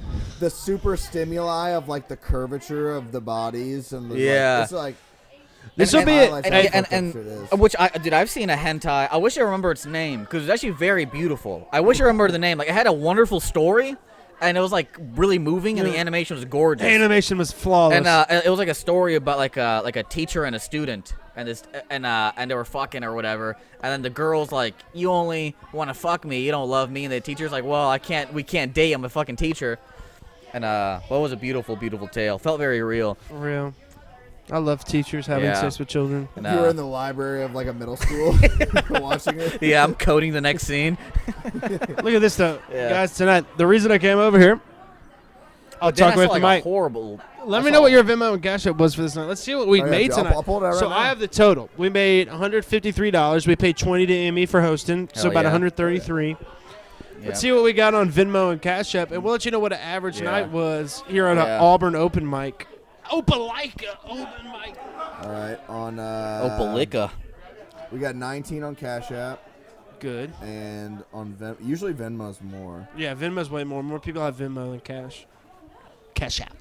[SPEAKER 2] super stimuli of like the curvature of the bodies and the,
[SPEAKER 4] Yeah.
[SPEAKER 2] Like, it's like
[SPEAKER 9] This
[SPEAKER 4] And-
[SPEAKER 9] will be
[SPEAKER 2] and-
[SPEAKER 9] it.
[SPEAKER 2] highlights
[SPEAKER 4] and,
[SPEAKER 2] how
[SPEAKER 9] Hey,
[SPEAKER 2] fucked up
[SPEAKER 4] and,
[SPEAKER 2] shit is.
[SPEAKER 4] which I've seen a hentai. I wish I remember its name because it's actually very beautiful. I wish I remember the name. Like, it had a wonderful story, and it was like really moving, and the animation was gorgeous.
[SPEAKER 9] animation was flawless.
[SPEAKER 4] And it was like a story about like a teacher and a student, and they were fucking or whatever. And then the girl's like, "You only want to fuck me, you don't love me." And the teacher's like, "Well, we can't date. I'm a fucking teacher." And what was a beautiful, beautiful tale. Felt very real.
[SPEAKER 9] For real. I love teachers having
[SPEAKER 4] Yeah.
[SPEAKER 9] sex with children.
[SPEAKER 4] And,
[SPEAKER 2] you were in the library of like a middle school watching it.
[SPEAKER 4] yeah, I'm coding the next scene.
[SPEAKER 9] Look at this though,
[SPEAKER 4] Yeah.
[SPEAKER 9] guys. Tonight, the reason I came over here, I'll
[SPEAKER 4] Then I
[SPEAKER 9] talk
[SPEAKER 4] saw,
[SPEAKER 9] with
[SPEAKER 4] like,
[SPEAKER 9] the
[SPEAKER 4] a
[SPEAKER 9] mic.
[SPEAKER 4] horrible.
[SPEAKER 9] Let me know what your Venmo and Cash App was for this night. Let's see what we
[SPEAKER 2] Oh, yeah,
[SPEAKER 9] made
[SPEAKER 2] I'll-
[SPEAKER 9] tonight.
[SPEAKER 2] I'll pull it out
[SPEAKER 9] So
[SPEAKER 2] right
[SPEAKER 9] I
[SPEAKER 2] now.
[SPEAKER 9] have the total. We made $153. We paid $20 to Emmy for hosting, so
[SPEAKER 4] Hell
[SPEAKER 9] about
[SPEAKER 4] yeah.
[SPEAKER 9] $133.
[SPEAKER 4] Yeah.
[SPEAKER 9] Let's see what we got on Venmo and Cash App, and we'll let you know what an average
[SPEAKER 4] Yeah.
[SPEAKER 9] night was here on an
[SPEAKER 4] Yeah.
[SPEAKER 9] Auburn open mic. Opelika open mic.
[SPEAKER 2] All right, on
[SPEAKER 4] Opelika.
[SPEAKER 2] we got 19 on Cash App,
[SPEAKER 9] Good.
[SPEAKER 2] and on usually Venmo's more.
[SPEAKER 9] Yeah, Venmo's way more. More people have Venmo than Cash. Cash App.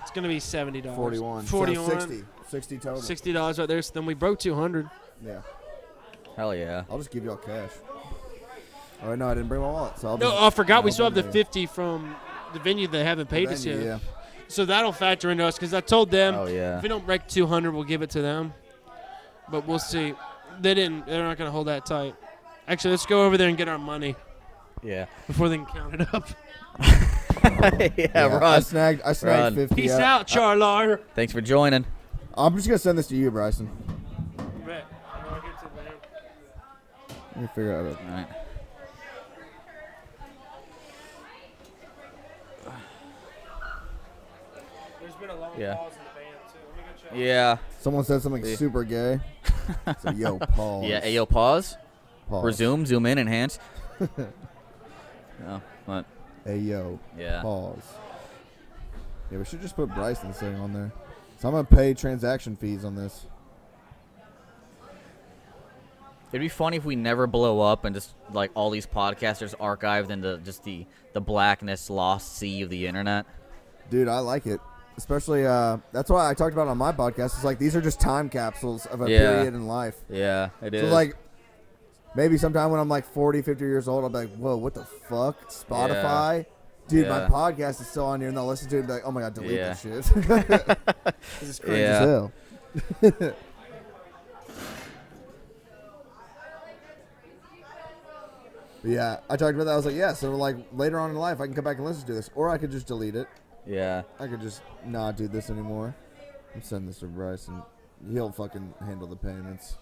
[SPEAKER 9] It's gonna be $70.
[SPEAKER 2] 41.
[SPEAKER 9] 41.
[SPEAKER 2] So 60 total.
[SPEAKER 9] $60 right there. So then we broke 200.
[SPEAKER 2] Yeah,
[SPEAKER 4] Hell yeah.
[SPEAKER 2] I'll just give y'all cash. Oh no, I didn't bring my wallet, so I'll
[SPEAKER 9] No,
[SPEAKER 2] just,
[SPEAKER 9] I forgot we
[SPEAKER 2] I'll
[SPEAKER 9] still have the
[SPEAKER 2] bring it.
[SPEAKER 9] 50 from the venue that haven't paid us
[SPEAKER 2] Venue,
[SPEAKER 9] yet.
[SPEAKER 2] yeah.
[SPEAKER 9] So that'll factor into us because I told them
[SPEAKER 4] Oh yeah.
[SPEAKER 9] if we don't break 200, we'll give it to them. But we'll see. They didn't. They're not gonna hold that tight. Actually, let's go over there and get our money
[SPEAKER 4] Yeah.
[SPEAKER 9] before they can count it up.
[SPEAKER 4] Run.
[SPEAKER 2] I snagged
[SPEAKER 4] Run.
[SPEAKER 2] 50.
[SPEAKER 9] Peace out, Charlar.
[SPEAKER 4] Thanks for joining.
[SPEAKER 2] I'm just gonna send this to you, Bryson. Let me figure out.
[SPEAKER 4] All right.
[SPEAKER 9] There's been a long
[SPEAKER 4] Yeah.
[SPEAKER 9] pause in the band, too. Let me go check.
[SPEAKER 4] Yeah.
[SPEAKER 2] Someone said something super gay. So yo, pause.
[SPEAKER 4] Yeah. Ayo, pause.
[SPEAKER 2] Pause.
[SPEAKER 4] Resume. Zoom in. Enhance. Oh, what?
[SPEAKER 2] Hey yo.
[SPEAKER 4] Yeah.
[SPEAKER 2] Pause. Yeah, we should just put Bryson's thing on there. So I'm gonna pay transaction fees on this.
[SPEAKER 4] It'd be funny if we never blow up and just like all these podcasters archived into just the blackness, lost sea of the internet.
[SPEAKER 2] Dude, I like it. Especially, that's why I talked about it on my podcast. It's like these are just time capsules of a period in life.
[SPEAKER 4] Yeah, it is.
[SPEAKER 2] So, like, maybe sometime when I'm like 40, 50 years old, I'll be like, whoa, what the fuck? Spotify? Dude, my
[SPEAKER 4] Yeah.
[SPEAKER 2] podcast is still on here, and they'll listen to it and be like, oh my God, delete
[SPEAKER 4] Yeah.
[SPEAKER 2] this shit. This is cringe as hell. But yeah, I talked about that. I was like, yeah, so like later on in life, I can come back and listen to this. Or I could just delete it.
[SPEAKER 4] Yeah.
[SPEAKER 2] I could just not do this anymore. I'm sending this to Bryce, and he'll fucking handle the payments.